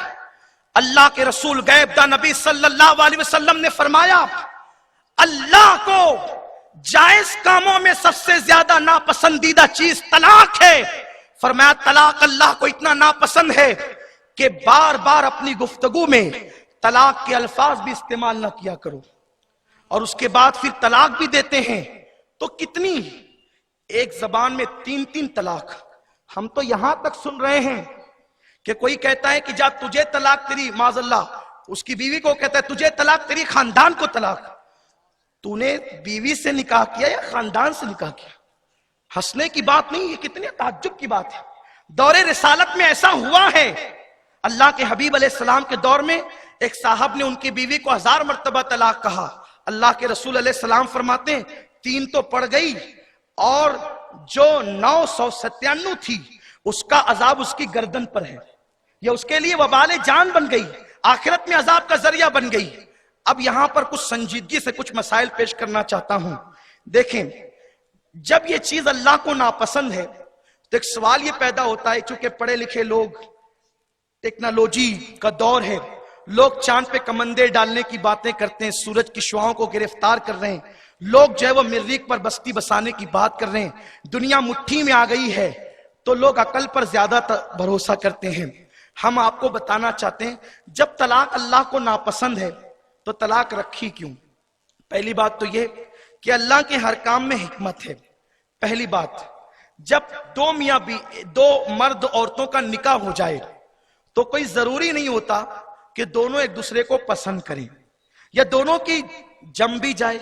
اللہ کے رسول غیب دا نبی صلی اللہ علیہ وسلم نے فرمایا اللہ کو جائز کاموں میں سب سے زیادہ ناپسندیدہ چیز طلاق ہے۔ فرمایا طلاق اللہ کو اتنا ناپسند ہے کہ بار بار اپنی گفتگو میں طلاق کے الفاظ بھی استعمال نہ کیا کرو، اور اس کے بعد پھر طلاق بھی دیتے ہیں تو کتنی، ایک زبان میں 3 طلاق۔ ہم تو یہاں تک سن رہے ہیں کہ کوئی کہتا ہے کہ جا تجھے طلاق، تیری معاذ اللہ اس کی بیوی کو کہتا ہے تجھے طلاق، تیری خاندان کو طلاق۔ تو نے بیوی سے نکاح کیا یا خاندان سے نکاح کیا؟ ہنسنے کی بات نہیں، یہ کتنے تعجب کی بات ہے۔ دور رسالت میں ایسا ہوا ہے، اللہ کے حبیب علیہ السلام کے دور میں ایک صاحب نے ان کی بیوی کو 1000 مرتبہ طلاق کہا۔ اللہ کے رسول علیہ السلام فرماتے ہیں 3 تو پڑ گئی، اور جو 997 تھی اس کا عذاب اس کی گردن پر ہے، یہ اس کے لیے وبال جان بن گئی، آخرت میں عذاب کا ذریعہ بن گئی۔ اب یہاں پر کچھ سنجیدگی سے کچھ مسائل پیش کرنا چاہتا ہوں۔ دیکھیں جب یہ چیز اللہ کو ناپسند ہے تو ایک سوال یہ پیدا ہوتا ہے، چونکہ پڑھے لکھے لوگ، ٹیکنالوجی کا دور ہے، لوگ چاند پہ کمندے ڈالنے کی باتیں کرتے ہیں، سورج کی شعاؤں کو گرفتار کر رہے ہیں، لوگ جو ہے وہ مریخ پر بستی بسانے کی بات کر رہے ہیں، دنیا مٹھی میں آ گئی ہے تو لوگ عقل پر زیادہ بھروسہ کرتے ہیں۔ ہم آپ کو بتانا چاہتے ہیں جب طلاق اللہ کو ناپسند ہے تو طلاق رکھی کیوں؟ پہلی بات تو یہ کہ اللہ کے ہر کام میں حکمت ہے۔ پہلی بات، جب دو مرد عورتوں کا نکاح ہو جائے تو کوئی ضروری نہیں ہوتا کہ دونوں ایک دوسرے کو پسند کریں، یا دونوں کی جم بھی جائے،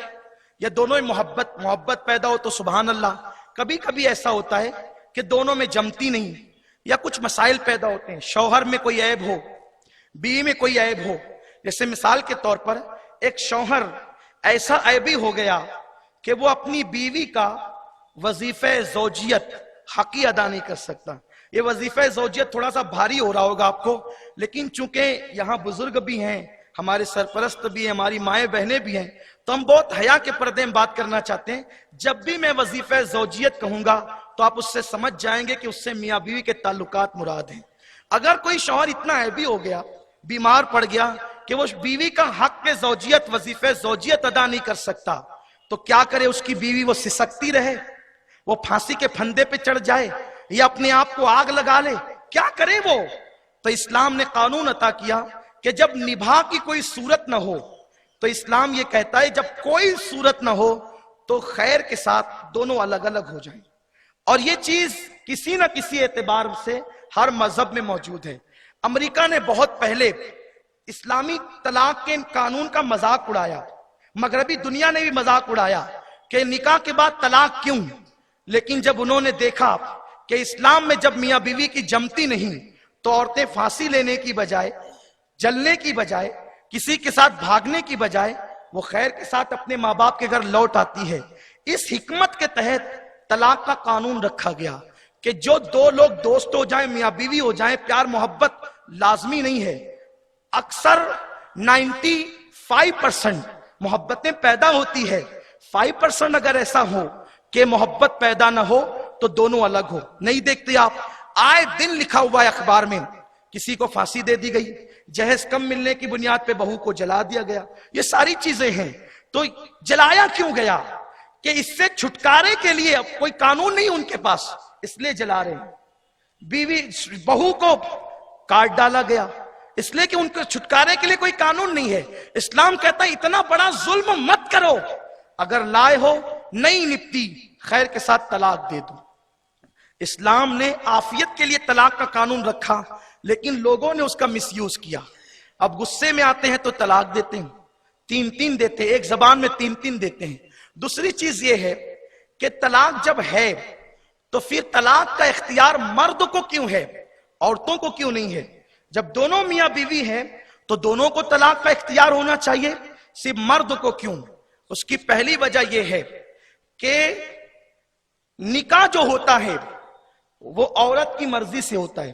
یا دونوں محبت پیدا ہو تو سبحان اللہ۔ کبھی کبھی ایسا ہوتا ہے کہ دونوں میں جمتی نہیں، یا کچھ مسائل پیدا ہوتے ہیں، شوہر میں کوئی عیب ہو، بیوی میں کوئی عیب ہو۔ جیسے مثال کے طور پر ایک شوہر ایسا عیبی ہو گیا کہ وہ اپنی بیوی کا وظیفہ زوجیت حقی ادا نہیں کر سکتا۔ یہ وظیفہ زوجیت تھوڑا سا بھاری ہو رہا ہوگا آپ کو، لیکن چونکہ یہاں بزرگ بھی ہیں، ہمارے سرپرست بھی ہیں، ہماری مائیں بہنیں بھی ہیں، تو ہم بہت حیا کے پردے میں بات کرنا چاہتے ہیں۔ جب بھی میں وظیفہ زوجیت کہوں گا تو آپ اس سے سمجھ جائیں گے کہ اس سے میاں بیوی کے تعلقات مراد ہیں۔ اگر کوئی شوہر اتنا عیبی ہو گیا، بیمار پڑ گیا کہ وہ بیوی کا حق کے زوجیت، وظیفہ زوجیت ادا نہیں کر سکتا، تو کیا کرے اس کی بیوی؟ وہ سسکتی رہے، وہ پھانسی کے پھندے پہ چڑھ جائے، یا اپنے آپ کو آگ لگا لے؟ کیا کرے وہ؟ تو اسلام نے قانون عطا کیا کہ جب نبھا کی کوئی صورت نہ ہو تو اسلام یہ کہتا ہے جب کوئی صورت نہ ہو تو خیر کے ساتھ دونوں الگ الگ ہو جائیں۔ اور یہ چیز کسی نہ کسی اعتبار سے ہر مذہب میں موجود ہے۔ امریکہ نے بہت پہلے اسلامی طلاق کے قانون کا مذاق اڑایا، مغربی دنیا نے بھی مذاق اڑایا کہ نکاح کے بعد طلاق کیوں؟ لیکن جب انہوں نے دیکھا کہ اسلام میں جب میاں بیوی کی جمتی نہیں تو عورتیں پھانسی لینے کی بجائے، جلنے کی بجائے، کسی کے ساتھ بھاگنے کی بجائے وہ خیر کے ساتھ اپنے ماں باپ کے گھر لوٹ آتی ہے۔ اس حکمت کے تحت طلاق کا قانون رکھا گیا کہ جو دو لوگ دوست ہو جائیں، میاں بیوی ہو جائیں، پیار محبت لازمی نہیں ہے. اکثر 95% محبتیں پیدا ہوتی ہے. 5% اگر ایسا ہو کہ محبت پیدا نہ ہو تو دونوں الگ ہو. نہیں دیکھتے آپ آئے دن لکھا ہوا ہے اخبار میں، کسی کو پھانسی دے دی گئی، جہیز کم ملنے کی بنیاد پہ بہو کو جلا دیا گیا. یہ ساری چیزیں ہیں. تو جلایا کیوں گیا؟ کہ اس سے چھٹکارے کے لیے اب کوئی قانون نہیں ان کے پاس، اس لیے جلا رہے ہیں. بیوی بہو کو کاٹ ڈالا گیا اس لیے کہ ان کے چھٹکارے کے لیے کوئی قانون نہیں ہے. اسلام کہتا ہے اتنا بڑا ظلم مت کرو، اگر لائے ہو نہیں نپٹی خیر کے ساتھ طلاق دے دو. اسلام نے عافیت کے لیے طلاق کا قانون رکھا، لیکن لوگوں نے اس کا مس یوز کیا. اب غصے میں آتے ہیں تو طلاق دیتے ہیں، 3 دیتے ہیں، ایک زبان میں 3 دیتے ہیں. دوسری چیز یہ ہے کہ طلاق جب ہے تو پھر طلاق کا اختیار مرد کو کیوں ہے، عورتوں کو کیوں نہیں ہے؟ جب دونوں میاں بیوی ہیں تو دونوں کو طلاق کا اختیار ہونا چاہیے، صرف مرد کو کیوں؟ اس کی پہلی وجہ یہ ہے کہ نکاح جو ہوتا ہے وہ عورت کی مرضی سے ہوتا ہے.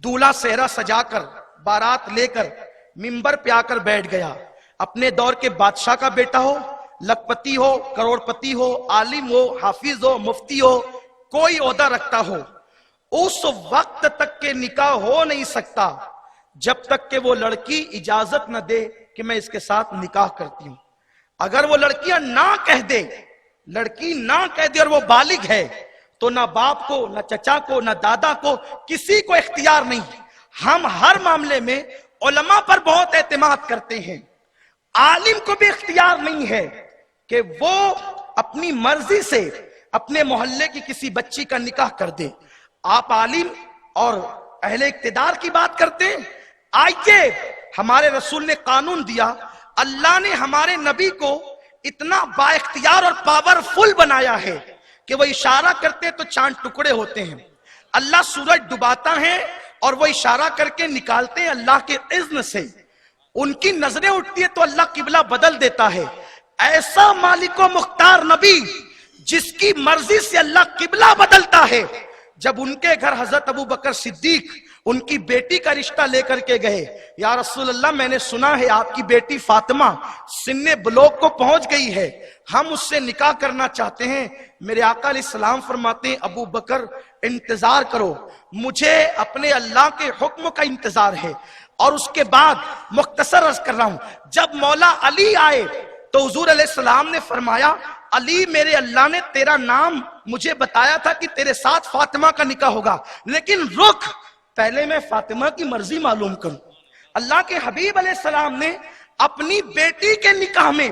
دولہا صحرا سجا کر بارات لے کر ممبر پہ آ کر بیٹھ گیا، اپنے دور کے بادشاہ کا بیٹا ہو، لکھپتی ہو، کروڑ پتی ہو، عالم ہو، حافظ ہو، مفتی ہو، کوئی عہدہ رکھتا ہو، اس وقت تک کہ نکاح ہو نہیں سکتا جب تک کہ وہ لڑکی اجازت نہ دے کہ میں اس کے ساتھ نکاح کرتی ہوں. اگر وہ لڑکیاں نہ کہہ دے، لڑکی نہ کہہ دے اور وہ بالغ ہے تو نہ باپ کو، نہ چچا کو، نہ دادا کو، کسی کو اختیار نہیں. ہم ہر معاملے میں علماء پر بہت اعتماد کرتے ہیں، عالم کو بھی اختیار نہیں ہے کہ وہ اپنی مرضی سے اپنے محلے کی کسی بچی کا نکاح کر دے. آپ عالم اور اہل اقتدار کی بات کرتے ہیں. آئیے ہمارے رسول نے قانون دیا، اللہ نے ہمارے نبی کو اتنا با اختیار اور پاورفل بنایا ہے کہ وہ اشارہ کرتے تو چاند ٹکڑے ہوتے ہیں. اللہ سورج ڈباتا ہے اور وہ اشارہ کر کے نکالتے ہیں اللہ کے اذن سے. ان کی نظریں اٹھتی ہے تو اللہ قبلہ بدل دیتا ہے. ایسا مالک و مختار نبی جس کی مرضی سے اللہ قبلہ بدلتا ہے. جب ان کے گھر حضرت ابو بکر صدیق ان کی بیٹی کا رشتہ لے کر کے گئے، یا رسول اللہ میں نے سنا ہے آپ کی بیٹی فاطمہ سن بلوغ کو پہنچ گئی ہے، ہم اس سے نکاح کرنا چاہتے ہیں. میرے آقا علیہ السلام فرماتے ہیں ابو بکر انتظار کرو، مجھے اپنے اللہ کے حکم کا انتظار ہے. اور اس کے بعد مختصر عرض کر رہا ہوں، جب مولا علی آئے تو حضور علیہ السلام نے فرمایا علی میرے اللہ نے تیرا نام مجھے بتایا تھا کہ تیرے ساتھ فاطمہ کا نکاح ہوگا، لیکن رک پہلے میں فاطمہ کی مرضی معلوم کروں. اللہ کے حبیب علیہ السلام نے اپنی بیٹی کے نکاح میں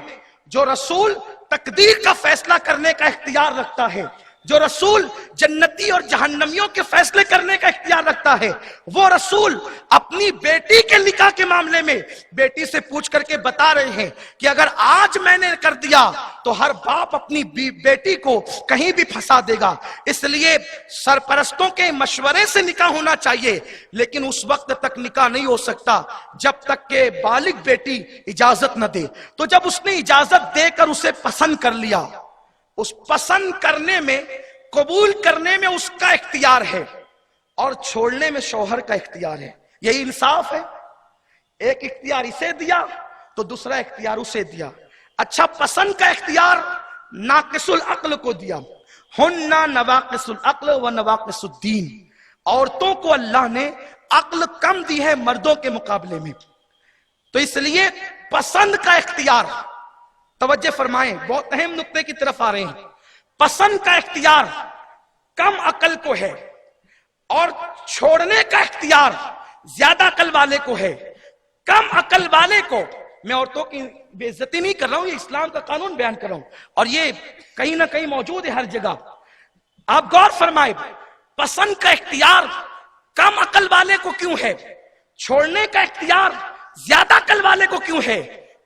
جو رسول تقدیر کا فیصلہ کرنے کا اختیار رکھتا ہے، جو رسول جنتی اور جہنمیوں کے فیصلے کرنے کا اختیار رکھتا ہے، وہ رسول اپنی بیٹی کے نکاح کے معاملے میں بیٹی سے پوچھ کر کے بتا رہے ہیں کہ اگر آج میں نے کر دیا تو ہر باپ اپنی بیٹی کو کہیں بھی پھنسا دے گا. اس لیے سرپرستوں کے مشورے سے نکاح ہونا چاہیے، لیکن اس وقت تک نکاح نہیں ہو سکتا جب تک کہ بالغ بیٹی اجازت نہ دے. تو جب اس نے اجازت دے کر اسے پسند کر لیا، اس پسند کرنے میں، قبول کرنے میں اس کا اختیار ہے اور چھوڑنے میں شوہر کا اختیار ہے. یہی انصاف ہے. ایک اختیار اسے دیا تو دوسرا اختیار اسے دیا. اچھا پسند کا اختیار ناقص العقل کو دیا. ہننا نواقص العقل و نواقص الدین. عورتوں کو اللہ نے عقل کم دی ہے مردوں کے مقابلے میں، تو اس لیے پسند کا اختیار، توجہ فرمائیں بہت اہم نقطے کی طرف آ رہے ہیں، پسند کا اختیار کم عقل کو ہے اور چھوڑنے کا اختیار زیادہ عقل والے کو ہے. کم عقل والے کو، میں عورتوں کی بے عزتی نہیں کر رہا ہوں، یہ اسلام کا قانون بیان کر رہا ہوں اور یہ کہیں نہ کہیں موجود ہے ہر جگہ. آپ غور فرمائیں پسند کا اختیار کم عقل والے کو کیوں ہے، چھوڑنے کا اختیار زیادہ عقل والے کو کیوں ہے؟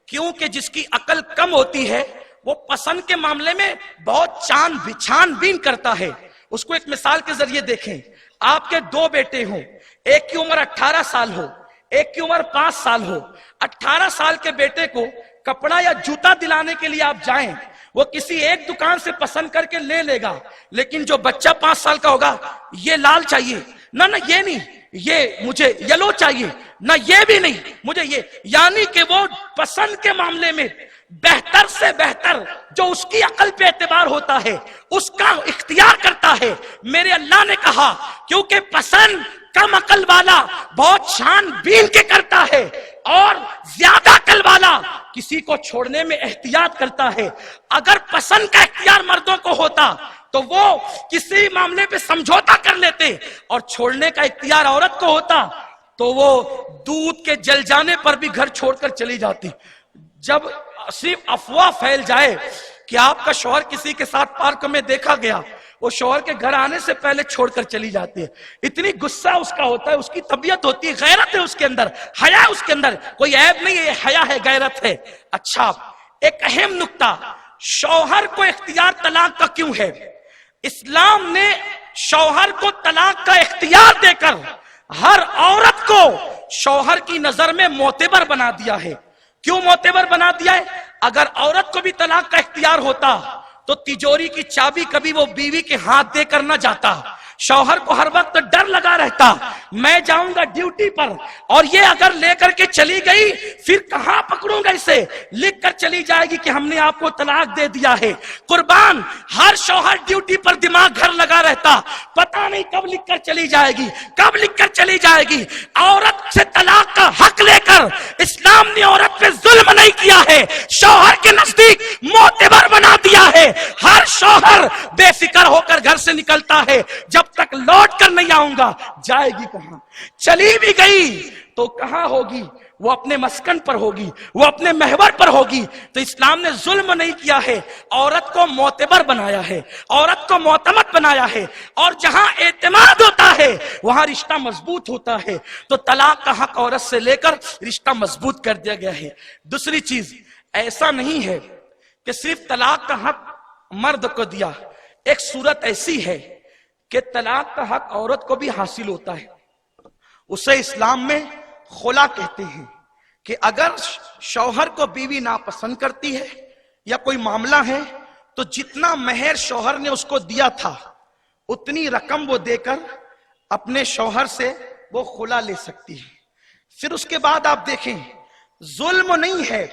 کیونکہ جس کی عقل کم ہوتی ہے وہ پسند کے معاملے میں بہت چھان بین کرتا ہے. اس کو ایک مثال کے ذریعے دیکھیں. آپ کے 2 بیٹے ہوں، ایک کی عمر 18 سال ہو، ایک کی عمر 5 سال ہو. 18 سال کے بیٹے کو کپڑا یا جوتا دلانے کے لیے آپ جائیں، وہ کسی ایک دکان سے پسند کر کے لے لے گا، لیکن جو بچہ 5 سال کا ہوگا، یہ لال چاہیے، نہ یہ نہیں، یہ مجھے یلو چاہیے، نہ یہ بھی نہیں، مجھے یہ، یعنی کہ وہ پسند کے معاملے میں بہتر سے بہتر جو اس کی عقل پہ اعتبار ہوتا ہے اس کا اختیار کرتا ہے۔ میرے اللہ نے کہا کیونکہ پسند کم عقل والا بہت چھان بین کے کرتا ہے، اور زیادہ عقل والا کسی کو چھوڑنے میں احتیاط کرتا ہے۔ اگر پسند کا اختیار مردوں کو ہوتا تو وہ کسی معاملے پہ سمجھوتا کر لیتے، اور چھوڑنے کا اختیار عورت کو ہوتا تو وہ دودھ کے جل جانے پر بھی گھر چھوڑ کر چلی جاتی۔ جب صرف افواہ پھیل جائے کہ آپ کا شوہر کسی کے ساتھ پارک میں دیکھا گیا، وہ شوہر کے گھر آنے سے پہلے چھوڑ کر چلی جاتی ہے۔ اتنی غصہ اس کا ہوتا ہے، اس کی طبیعت ہوتی ہے، غیرت ہے اس کے اندر، حیا اس کے اندر، کوئی عیب نہیں ہے، یہ حیا ہے، غیرت ہے۔ اچھا، ایک اہم نکتہ، شوہر کو اختیار طلاق کا کیوں ہے؟ اسلام نے شوہر کو طلاق کا اختیار دے کر ہر عورت کو شوہر کی نظر میں معتبر بنا دیا ہے۔ کیوں معتبر بنا دیا ہے؟ اگر عورت کو بھی طلاق کا اختیار ہوتا تو تجوری کی چابی کبھی وہ بیوی کے ہاتھ دے کر نہ جاتا۔ شوہر کو ہر وقت ڈر لگا رہتا، میں جاؤں گا ڈیوٹی پر، اور یہ اگر لے کر کے چلی گئی پھر کہاں پکڑوں گا اسے، لکھ کر چلی جائے گی کہ ہم نے آپ کو طلاق دے دیا ہے۔ قربان، ہر شوہر ڈیوٹی پر دماغ گھر لگا رہتا، پتہ نہیں کب لکھ کر چلی جائے گی، کب لکھ کر چلی جائے گی۔ عورت سے طلاق کا حق لے کر اسلام نے عورت پہ ظلم نہیں کیا ہے، شوہر کے نزدیک معتبر بنا دیا ہے۔ ہر شوہر بے فکر ہو کر گھر سے نکلتا ہے، جب تک لوٹ کر نہیں آؤں گا، جائے گی کہاں؟ چلی بھی گئی تو کہاں ہوگی؟ وہ اپنے مسکن پر ہوگی، وہ اپنے محور پر ہوگی۔ تو اسلام نے ظلم نہیں کیا ہے، عورت کو معتبر بنایا ہے، عورت کو معتمد بنایا ہے، اور جہاں اعتماد ہوتا ہے وہاں رشتہ مضبوط ہوتا ہے۔ تو طلاق کا حق عورت سے لے کر رشتہ مضبوط کر دیا گیا ہے۔ دوسری چیز، ایسا نہیں ہے کہ صرف طلاق کا حق مرد کو دیا، ایک صورت ایسی ہے کہ طلاق کا حق عورت کو بھی حاصل ہوتا ہے، اسے اسلام میں خلا کہتے ہیں، کہ اگر شوہر کو بیوی ناپسند کرتی ہے یا کوئی معاملہ ہے تو جتنا مہر شوہر نے اس کو دیا تھا اتنی رقم وہ دے کر اپنے شوہر سے وہ خلا لے سکتی ہے۔ پھر اس کے بعد آپ دیکھیں، ظلم نہیں ہے،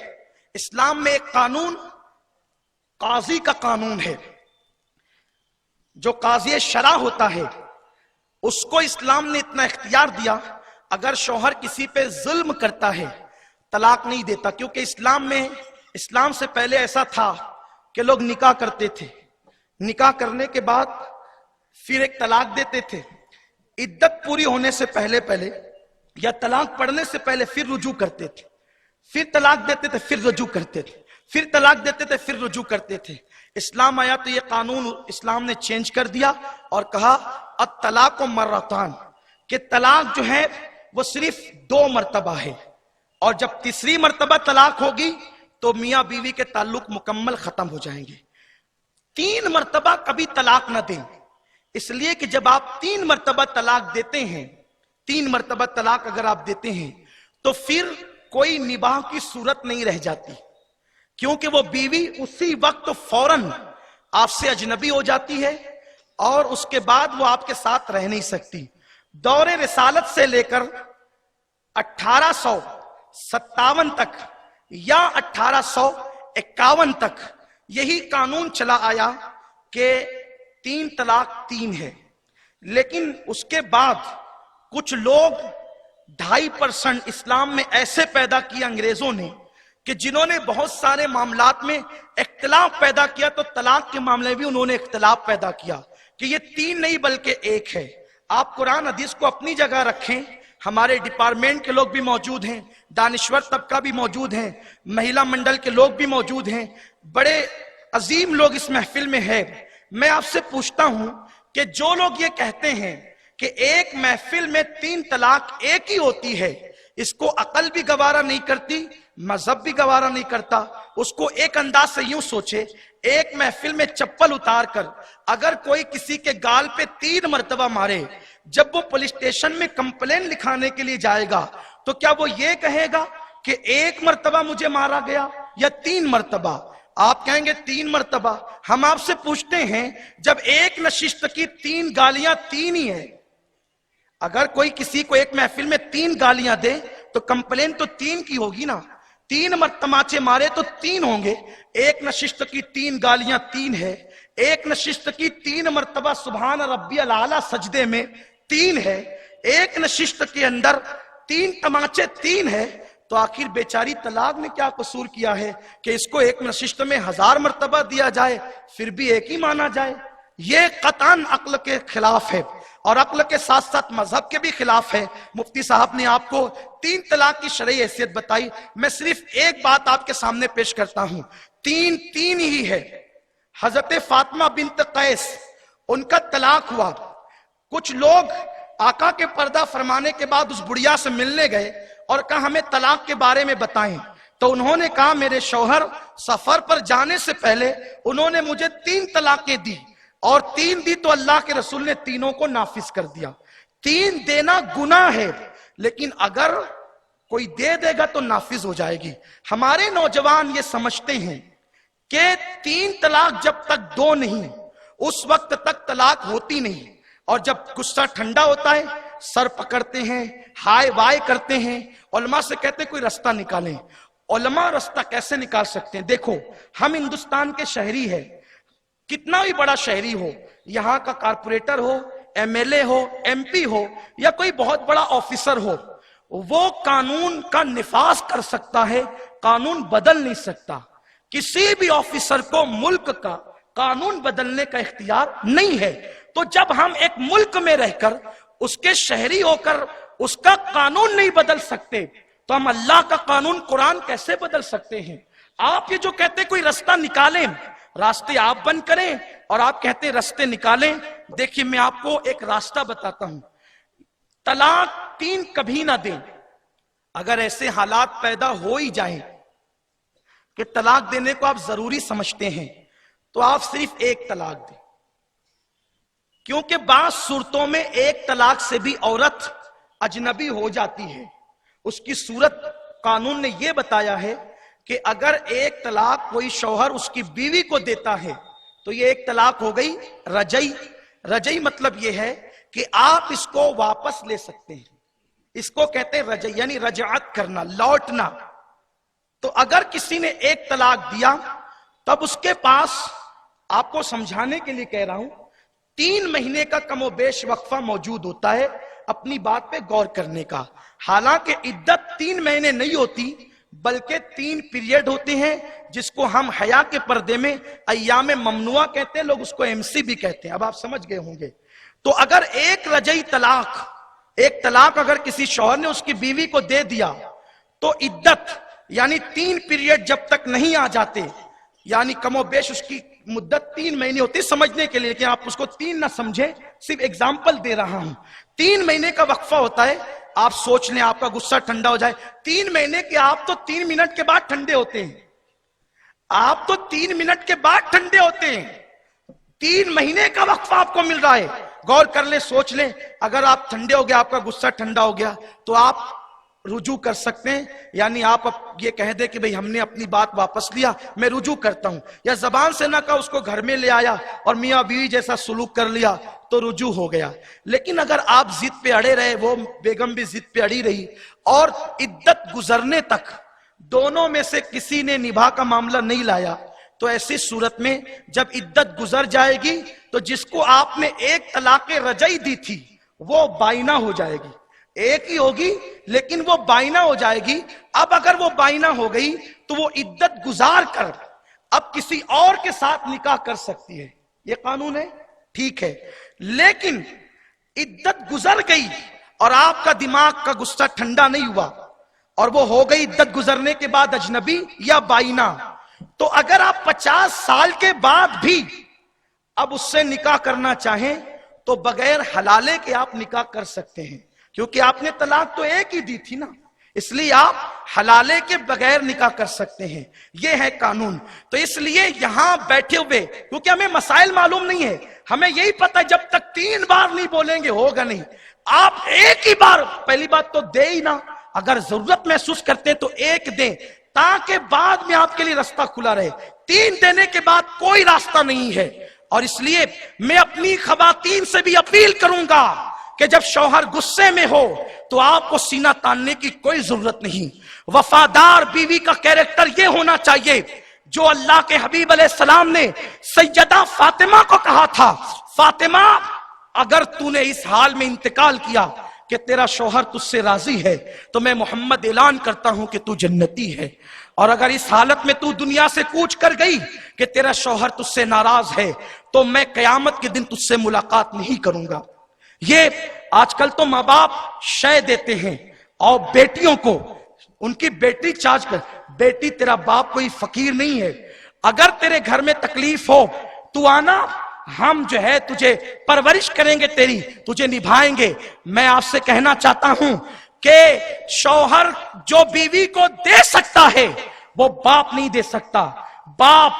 اسلام میں ایک قانون قاضی کا قانون ہے، جو قاضی شرع ہوتا ہے، اس کو اسلام نے اتنا اختیار دیا، اگر شوہر کسی پہ ظلم کرتا ہے طلاق نہیں دیتا، کیونکہ اسلام سے پہلے ایسا تھا کہ لوگ نکاح کرتے تھے، نکاح کرنے کے بعد پھر ایک طلاق دیتے تھے، عدت پوری ہونے سے پہلے یا طلاق پڑنے سے پہلے پھر رجوع کرتے تھے، پھر طلاق دیتے تھے، پھر رجوع کرتے تھے، پھر طلاق دیتے تھے، پھر رجوع کرتے تھے۔ اسلام آیا تو یہ قانون اسلام نے چینج کر دیا اور کہا الطلاق مرتان، کہ طلاق جو ہے وہ صرف 2 مرتبہ ہے، اور جب تیسری مرتبہ طلاق ہوگی تو میاں بیوی کے تعلق مکمل ختم ہو جائیں گے۔ 3 مرتبہ کبھی طلاق نہ دیں، اس لیے کہ جب آپ 3 مرتبہ طلاق دیتے ہیں، 3 مرتبہ طلاق اگر آپ دیتے ہیں تو پھر کوئی نباہ کی صورت نہیں رہ جاتی، کیونکہ وہ بیوی اسی وقت فوراً آپ سے اجنبی ہو جاتی ہے، اور اس کے بعد وہ آپ کے ساتھ رہ نہیں سکتی۔ دور رسالت سے لے کر 1857 تک یا 1851 تک یہی قانون چلا آیا کہ 3 طلاق 3 ہے، لیکن اس کے بعد کچھ لوگ 2.5% اسلام میں ایسے پیدا کیا انگریزوں نے کہ جنہوں نے بہت سارے معاملات میں اختلاف پیدا کیا، تو طلاق کے معاملے بھی انہوں نے اختلاف پیدا کیا کہ یہ 3 نہیں بلکہ 1 ہے۔ آپ قرآن حدیث کو اپنی جگہ رکھیں، ہمارے ڈپارٹمنٹ کے لوگ بھی موجود ہیں، دانشور طبقہ بھی موجود ہیں، مہیلا منڈل کے لوگ بھی موجود ہیں، بڑے عظیم لوگ اس محفل میں ہیں۔ میں آپ سے پوچھتا ہوں کہ جو لوگ یہ کہتے ہیں کہ ایک محفل میں 3 طلاق ایک ہی ہوتی ہے، اس کو عقل بھی گوارا نہیں کرتی، مذہب بھی گوارا نہیں کرتا۔ اس کو ایک انداز سے یوں سوچے، ایک محفل میں چپل اتار کر اگر کوئی کسی کے گال پہ 3 مرتبہ مارے، جب وہ پولیس اسٹیشن میں کمپلین لکھانے کے لیے جائے گا تو کیا وہ یہ کہے گا کہ 1 مرتبہ مجھے مارا گیا یا 3 مرتبہ؟ آپ کہیں گے 3 مرتبہ. ہم آپ سے پوچھتے ہیں جب ایک نشست کی 3 گالیاں 3 ہی ہے، اگر کوئی کسی کو ایک محفل میں 3 گالیاں دے تو کمپلین تو 3 کی ہوگی نا. 3 تماچے مارے تو 3 ہوں گے. ایک نشست کی 3 گالیاں 3 ہے. ایک نشست کی 3 مرتبہ سبحان ربی الاعلیٰ سجدے میں 3 ہے. ایک نشست کے اندر 3 تماچے 3 ہے. تو آخر بیچاری طلاق نے کیا قصور کیا ہے کہ اس کو ایک نشست میں 1000 مرتبہ دیا جائے پھر بھی ایک ہی مانا جائے؟ یہ قطعاً عقل کے خلاف ہے اور عقل کے ساتھ ساتھ مذہب کے بھی خلاف ہے. مفتی صاحب نے آپ کو 3 طلاق کی شرعی حیثیت بتائی. میں صرف ایک بات آپ کے سامنے پیش کرتا ہوں. 3 ہی ہے. حضرت فاطمہ بنت قیس ان کا طلاق ہوا. کچھ لوگ آقا کے پردہ فرمانے کے بعد اس بڑھیا سے ملنے گئے اور کہا ہمیں طلاق کے بارے میں بتائیں. تو انہوں نے کہا میرے شوہر سفر پر جانے سے پہلے انہوں نے مجھے 3 طلاقیں دی اور 3 دی تو اللہ کے رسول نے تینوں کو نافذ کر دیا. 3 دینا گناہ ہے لیکن اگر کوئی دے دے گا تو نافذ ہو جائے گی. ہمارے نوجوان یہ سمجھتے ہیں کہ 3 طلاق جب تک 2 نہیں اس وقت تک طلاق ہوتی نہیں، اور جب غصہ ٹھنڈا ہوتا ہے سر پکڑتے ہیں، ہائے وائے کرتے ہیں. علماء سے کہتے ہیں کوئی رستہ نکالیں. علماء رستہ کیسے نکال سکتے ہیں؟ دیکھو ہم ہندوستان کے شہری ہیں، کتنا بھی بڑا شہری ہو، یہاں کا کارپوریٹر ہو، ایم ایل اے ہو، ایم پی ہو یا کوئی بہت بڑا آفیسر ہو، وہ قانون کا نفاذ کر سکتا ہے، قانون بدل نہیں سکتا. کسی بھی آفیسر کو ملک کا قانون بدلنے کا اختیار نہیں ہے. تو جب ہم ایک ملک میں رہ کر اس کے شہری ہو کر اس کا قانون نہیں بدل سکتے تو ہم اللہ کا قانون قرآن کیسے بدل سکتے ہیں؟ آپ یہ جو کہتے کوئی رستہ نکالیں، راستے آپ بند کریں اور آپ کہتے ہیں راستے نکالیں. دیکھیے میں آپ کو ایک راستہ بتاتا ہوں. طلاق 3 کبھی نہ دیں. اگر ایسے حالات پیدا ہو ہی جائیں کہ طلاق دینے کو آپ ضروری سمجھتے ہیں تو آپ صرف 1 طلاق دیں، کیونکہ بعض صورتوں میں 1 طلاق سے بھی عورت اجنبی ہو جاتی ہے. اس کی صورت قانون نے یہ بتایا ہے کہ اگر 1 طلاق کوئی شوہر اس کی بیوی کو دیتا ہے تو یہ 1 طلاق ہو گئی رجعی. رجعی مطلب یہ ہے کہ آپ اس کو واپس لے سکتے ہیں. اس کو کہتے ہیں رجعی، یعنی رجعت کرنا، لوٹنا. تو اگر کسی نے 1 طلاق دیا تب اس کے پاس، آپ کو سمجھانے کے لیے کہہ رہا ہوں، 3 مہینے کا کم و بیش وقفہ موجود ہوتا ہے اپنی بات پہ غور کرنے کا. حالانکہ عدت 3 مہینے نہیں ہوتی بلکہ 3 پیریڈ ہوتے ہیں جس کو ہم حیا کے پردے میں ایام ممنوعہ کہتے ہیں، لوگ اس کو MC بھی کہتے ہیں. اب آپ سمجھ گئے ہوں گے. تو اگر 1 رجعی طلاق، 1 طلاق اگر کسی شوہر نے اس کی بیوی کو دے دیا تو عدت یعنی 3 پیریڈ جب تک نہیں آ جاتے، یعنی کم و بیش اس کی مدت 3 مہینے ہوتی. سمجھنے کے لیے کہ آپ اس کو 3 نہ سمجھیں، صرف ایگزامپل دے رہا ہوں. 3 مہینے کا وقفہ ہوتا ہے. آپ سوچ لیں آپ کا غصہ ٹھنڈا ہو جائے. 3 مہینے کے آپ تو 3 منٹ کے بعد ٹھنڈے ہوتے ہیں. آپ تو 3 منٹ کے بعد ٹھنڈے ہوتے ہیں. 3 مہینے کا وقفہ آپ کو مل رہا ہے. غور کر لیں، سوچ لیں. اگر آپ ٹھنڈے ہو گیا، آپ کا غصہ ٹھنڈا ہو گیا تو آپ رجوع کر سکتے ہیں. یعنی آپ یہ کہہ دیں کہ بھئی ہم نے اپنی بات واپس لیا، میں رجوع کرتا ہوں. یا زبان سے نہ کہا، اس کو گھر میں لے آیا اور میاں بیوی جیسا سلوک کر لیا تو رجوع ہو گیا. لیکن اگر آپ ضد پہ اڑے رہے، وہ بیگم بھی ضد پہ اڑی رہی اور عدت گزرنے تک دونوں میں سے کسی نے نباہ کا معاملہ نہیں لایا، تو ایسی صورت میں جب عدت گزر جائے گی تو جس کو آپ نے 1 طلاق رجعی دی تھی وہ بائنہ ہو جائے گی. 1 ہی ہوگی لیکن وہ بائنہ ہو جائے گی. اب اگر وہ بائنہ ہو گئی تو وہ عدت گزار کر اب کسی اور کے ساتھ نکاح کر سکتی ہے. یہ قانون ہے، ٹھیک ہے. لیکن عدت گزر گئی اور آپ کا دماغ کا غصہ ٹھنڈا نہیں ہوا اور وہ ہو گئی عدت گزرنے کے بعد اجنبی یا بائنہ، تو اگر آپ 50 سال کے بعد بھی اب اس سے نکاح کرنا چاہیں تو بغیر حلالے کے آپ نکاح کر سکتے ہیں، کیونکہ آپ نے طلاق تو 1 ہی دی تھی نا. اس لیے آپ حلالے کے بغیر نکاح کر سکتے ہیں. یہ ہے قانون. تو اس لیے یہاں بیٹھے ہوئے، کیونکہ ہمیں مسائل معلوم نہیں ہے، ہمیں یہی پتہ جب تک 3 بار نہیں بولیں گے ہوگا نہیں. آپ 1 ہی بار، پہلی بات تو دے ہی نا. اگر ضرورت محسوس کرتے تو 1 دیں. تاکہ بعد میں آپ کے لیے راستہ کھلا رہے. 3 دینے کے بعد کوئی راستہ نہیں ہے. اور اس لیے میں اپنی خواتین سے بھی اپیل کروں گا کہ جب شوہر غصے میں ہو تو آپ کو سینہ تاننے کی کوئی ضرورت نہیں. وفادار بیوی کا کیریکٹر یہ ہونا چاہیے جو اللہ کے حبیب علیہ السلام نے سیدہ فاطمہ کو کہا تھا, فاطمہ اگر تو نے اس حال میں انتقال کیا کہ تیرا شوہر تجھ سے راضی ہے تو میں محمد اعلان کرتا ہوں کہ تو جنتی ہے, اور اگر اس حالت میں تو دنیا سے کوچ کر گئی کہ تیرا شوہر تجھ سے ناراض ہے تو میں قیامت کے دن تجھ سے ملاقات نہیں کروں گا. یہ آج کل تو ماں باپ شے دیتے ہیں اور بیٹیوں کو ان کی بیٹی چارج کر, بیٹی تیرا باپ کوئی فقیر نہیں ہے, اگر تیرے گھر میں تکلیف ہو تو آنا, ہم جو ہے تجھے پرورش کریں گے, تیری تجھے نبھائیں گے. میں آپ سے کہنا چاہتا ہوں کہ شوہر جو بیوی کو دے سکتا ہے وہ باپ نہیں دے سکتا. باپ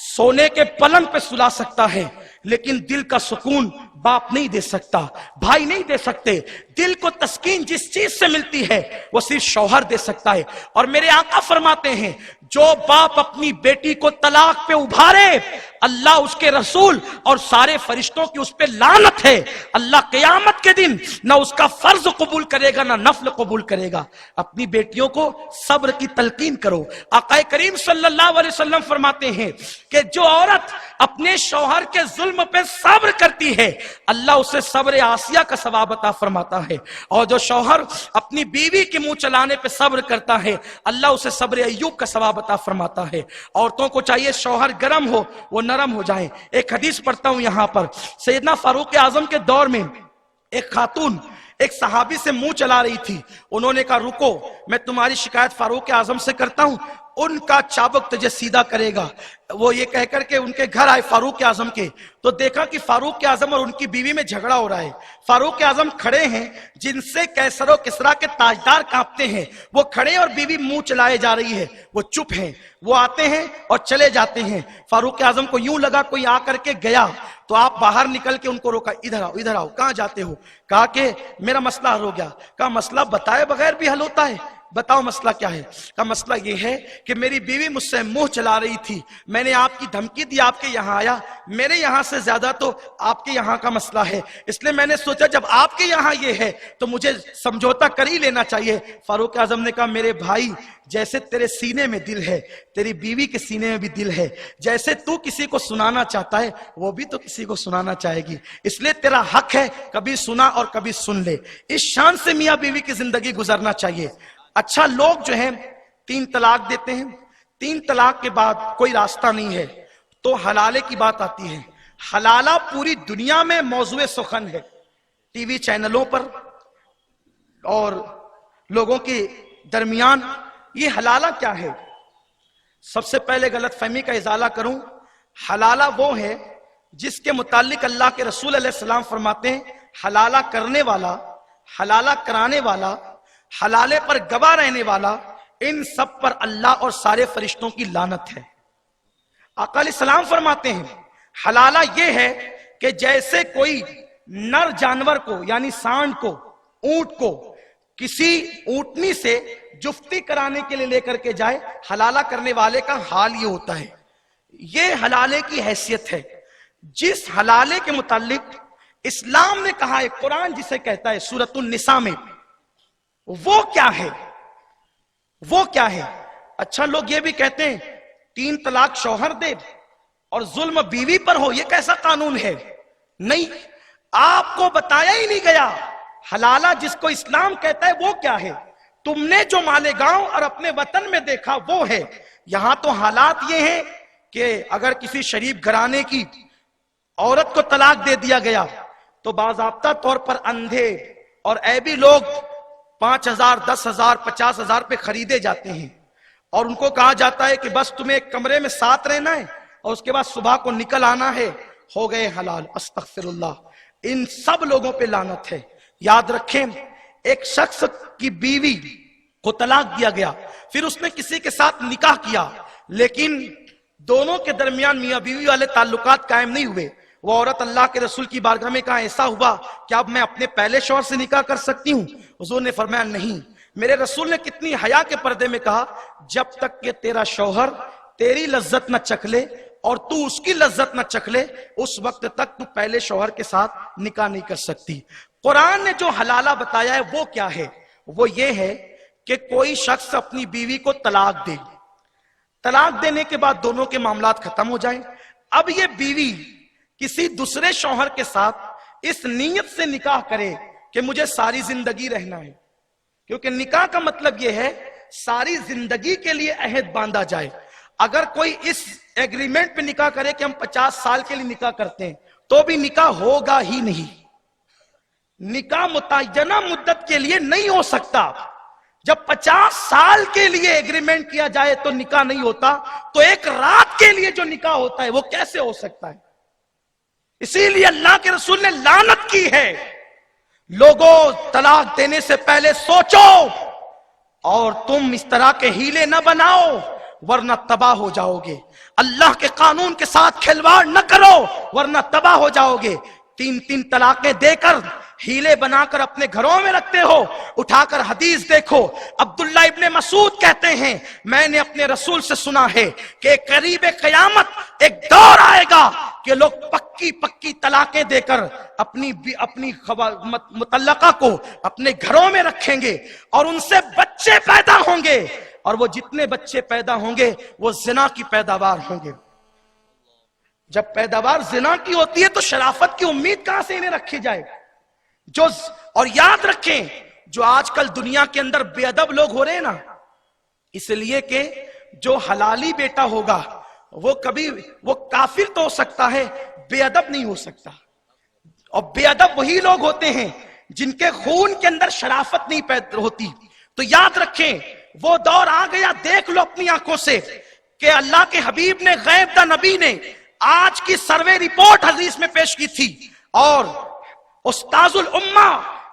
سونے کے پلنگ پہ سلا سکتا ہے لیکن دل کا سکون باپ نہیں دے سکتا, بھائی نہیں دے سکتے. دل کو تسکین جس چیز سے ملتی ہے وہ صرف شوہر دے سکتا ہے. اور میرے آقا فرماتے ہیں جو باپ اپنی بیٹی کو طلاق پہ ابھارے, اللہ, اس کے رسول اور سارے فرشتوں کی اس پہ لعنت ہے. اللہ قیامت کے دن نہ اس کا فرض قبول کرے گا نہ نفل قبول کرے گا. اپنی بیٹیوں کو صبر کی تلقین کرو. آقا کریم صلی اللہ علیہ وسلم فرماتے ہیں کہ جو عورت اپنے شوہر کے ظلم پہ صبر کرتی ہے اللہ اسے صبر آسیہ کا ثواب عطا فرماتا ہے, اور جو شوہر اپنی بیوی کے منہ چلانے پہ صبر کرتا ہے اللہ اسے صبر ایوب کا ثواب عطا فرماتا ہے. عورتوں کو چاہیے شوہر گرم ہو وہ نرم ہو جائیں. ایک حدیث پڑھتا ہوں یہاں پر. سیدنا فاروق اعظم کے دور میں ایک خاتون ایک صحابی سے منہ چلا رہی تھی. انہوں نے کہا رکو, میں تمہاری شکایت فاروق اعظم سے کرتا ہوں, ان کا چابک تجھے سیدھا کرے گا. وہ یہ کہہ کر کے ان کے گھر آئے فاروق اعظم کے, تو دیکھا کہ فاروق اعظم اور ان کی بیوی میں جھگڑا ہو رہا ہے. فاروق اعظم کھڑے ہیں جن سے کیسر و کسرا کے تاجدار کانپتے ہیں, وہ کھڑے اور بیوی منہ چلائے جا رہی ہے, وہ چپ ہیں. وہ آتے ہیں اور چلے جاتے ہیں. فاروق اعظم کو یوں لگا کوئی آ کر کے گیا تو آپ باہر نکل کے ان کو روکا, ادھر آؤ ادھر آؤ, کہاں جاتے ہو؟ کہا کہ میرا مسئلہ حل ہو گیا. کہا مسئلہ بتائے بغیر بھی حل ہوتا ہے؟ بتاؤ مسئلہ کیا ہے؟ کا مسئلہ یہ ہے کہ میری بیوی مجھ سے منہ چلا رہی تھی, میں نے آپ کی دھمکی دی, آپ کے یہاں آیا, میرے یہاں سے زیادہ تو آپ کے یہاں کا مسئلہ ہے, اس لیے میں نے سوچا جب آپ کے یہاں یہ ہے تو مجھے سمجھوتا کر ہی لینا چاہیے. فاروق اعظم نے کہا میرے بھائی جیسے تیرے سینے میں دل ہے تیری بیوی کے سینے میں بھی دل ہے, جیسے تو کسی کو سنانا چاہتا ہے وہ بھی تو کسی کو سنانا چاہے گی, اس لیے تیرا حق ہے کبھی سنا اور کبھی سن لے. اس شان سے میاں بیوی کی زندگی گزرنا چاہیے. اچھا لوگ جو ہیں 3 طلاق دیتے ہیں, 3 طلاق کے بعد کوئی راستہ نہیں ہے تو حلالے کی بات آتی ہے. حلالہ پوری دنیا میں موضوع سخن ہے, ٹی وی چینلوں پر اور لوگوں کے درمیان. یہ حلالہ کیا ہے؟ سب سے پہلے غلط فہمی کا ازالہ کروں. حلالہ وہ ہے جس کے متعلق اللہ کے رسول علیہ السلام فرماتے ہیں حلالہ کرنے والا, حلالہ کرانے والا, حلالے پر گواہ رہنے والا, ان سب پر اللہ اور سارے فرشتوں کی لعنت ہے. آقا علیہ السلام فرماتے ہیں حلالہ یہ ہے کہ جیسے کوئی نر جانور کو یعنی سانڈ کو, اونٹ کو کسی اونٹنی سے جفتی کرانے کے لیے لے کر کے جائے, حلالہ کرنے والے کا حال یہ ہوتا ہے. یہ حلالے کی حیثیت ہے. جس حلالے کے متعلق اسلام نے کہا ہے, قرآن جسے کہتا ہے سورۃ النساء میں, وہ کیا ہے؟ وہ کیا ہے؟ اچھا لوگ یہ بھی کہتے ہیں 3 طلاق شوہر دے اور ظلم بیوی پر ہو, یہ کیسا قانون ہے؟ نہیں, آپ کو بتایا ہی نہیں گیا. حلالہ جس کو اسلام کہتا ہے وہ کیا ہے؟ تم نے جو مالیگاؤں اور اپنے وطن میں دیکھا وہ ہے. یہاں تو حالات یہ ہیں کہ اگر کسی شریف گھرانے کی عورت کو طلاق دے دیا گیا تو باضابطہ طور پر اندھے اور عیبی لوگ 5,000 10,000 50,000 پہ خریدے جاتے ہیں اور ان کو کہا جاتا ہے کہ بس تمہیں ایک کمرے میں ساتھ رہنا ہے اور اس کے بعد صبح کو نکل آنا ہے, ہو گئے حلال. استغفر اللہ, ان سب لوگوں پہ لعنت ہے. یاد رکھیں ایک شخص کی بیوی کو طلاق دیا گیا, پھر اس نے کسی کے ساتھ نکاح کیا لیکن دونوں کے درمیان میاں بیوی والے تعلقات قائم نہیں ہوئے. وہ عورت اللہ کے رسول کی بارگاہ میں کہا ایسا ہوا کہ اب میں اپنے پہلے شوہر سے نکاح کر سکتی ہوں؟ حضور نے فرمایا نہیں, میرے رسول نے کتنی حیا کے پردے میں کہا جب تک کہ تیرا شوہر تیری لذت نہ چکھ لے اور تو اس کی لذت نہ چکھ لے اس وقت تک تو پہلے شوہر کے ساتھ نکاح نہیں کر سکتی۔ قرآن نے جو حلالہ بتایا ہے وہ کیا ہے؟ وہ یہ ہے کہ کوئی شخص اپنی بیوی کو طلاق دے، طلاق دینے کے بعد دونوں کے معاملات ختم ہو جائیں، اب یہ بیوی کسی دوسرے شوہر کے ساتھ اس نیت سے نکاح کرے کہ مجھے ساری زندگی رہنا ہے، کیونکہ نکاح کا مطلب یہ ہے ساری زندگی کے لیے عہد باندھا جائے۔ اگر کوئی اس ایگریمنٹ پہ نکاح کرے کہ ہم 50 سال کے لیے نکاح کرتے ہیں تو بھی نکاح ہوگا ہی نہیں، نکاح متعینہ مدت کے لیے نہیں ہو سکتا۔ جب 50 سال کے لیے ایگریمنٹ کیا جائے تو نکاح نہیں ہوتا، تو ایک رات کے لیے جو نکاح ہوتا ہے وہ کیسے ہو سکتا ہے؟ اسی لیے اللہ کے رسول نے لعنت کی ہے، لوگوں طلاق دینے سے پہلے سوچو اور تم اس طرح کے ہیلے نہ بناؤ ورنہ تباہ ہو جاؤ گے۔ اللہ کے قانون کے ساتھ کھلواڑ نہ کرو ورنہ تباہ ہو جاؤ گے۔ 3 طلاقیں دے کر ہیلے بنا کر اپنے گھروں میں رکھتے ہو، اٹھا کر حدیث دیکھو۔ عبداللہ ابن مسعود کہتے ہیں میں نے اپنے رسول سے سنا ہے کہ قریب قیامت ایک دور آئے گا کہ لوگ پکی طلاقیں دے کر اپنی مطلقہ کو اپنے گھروں میں رکھیں گے اور ان سے بچے پیدا ہوں گے، اور وہ جتنے بچے پیدا ہوں گے وہ زنا کی پیداوار ہوں گے۔ جب پیداوار زنا کی ہوتی ہے تو شرافت کی امید کہاں سے انہیں رکھی جائے؟ اور یاد رکھیں جو آج کل دنیا کے اندر بے ادب لوگ ہو رہے ہیں نا، اس لیے کہ جو حلالی بیٹا ہوگا وہ کافر تو ہو سکتا ہے، بے ادب نہیں ہو سکتا۔ اور بے ادب وہی لوگ ہوتے ہیں جن کے خون کے اندر شرافت نہیں پیدا ہوتی۔ تو یاد رکھیں وہ دور آ گیا، دیکھ لو اپنی آنکھوں سے کہ اللہ کے حبیب نے، غیب دا نبی نے آج کی سروے رپورٹ حدیث میں پیش کی تھی، اور استاذ الامہ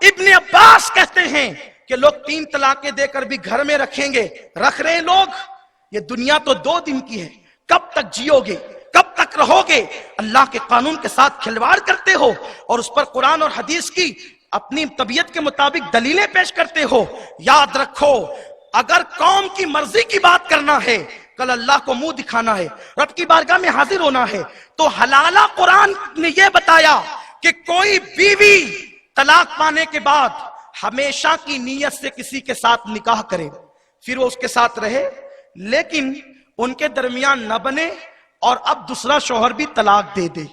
ابن عباس کہتے ہیں کہ لوگ 3 طلاقیں دے کر بھی گھر میں رکھیں گے، رکھ رہے ہیں لوگ۔ یہ دنیا تو 2 دن کی ہے، کب تک جیو گے، کب تک رہو گے؟ اللہ کے قانون کے ساتھ کھلواڑ کرتے ہو اور اس پر قرآن اور حدیث کی اپنی طبیعت کے مطابق دلیلیں پیش کرتے ہو۔ یاد رکھو اگر قوم کی مرضی کی بات کرنا ہے، کل اللہ کو منہ دکھانا ہے، رب کی بارگاہ میں حاضر ہونا ہے، تو حلالہ قرآن نے یہ بتایا کہ کوئی بیوی طلاق پانے کے بعد ہمیشہ کی نیت سے کسی کے ساتھ نکاح کرے، پھر وہ اس کے ساتھ رہے، لیکن ان کے درمیان نہ بنے اور اب دوسرا شوہر بھی طلاق دے دے،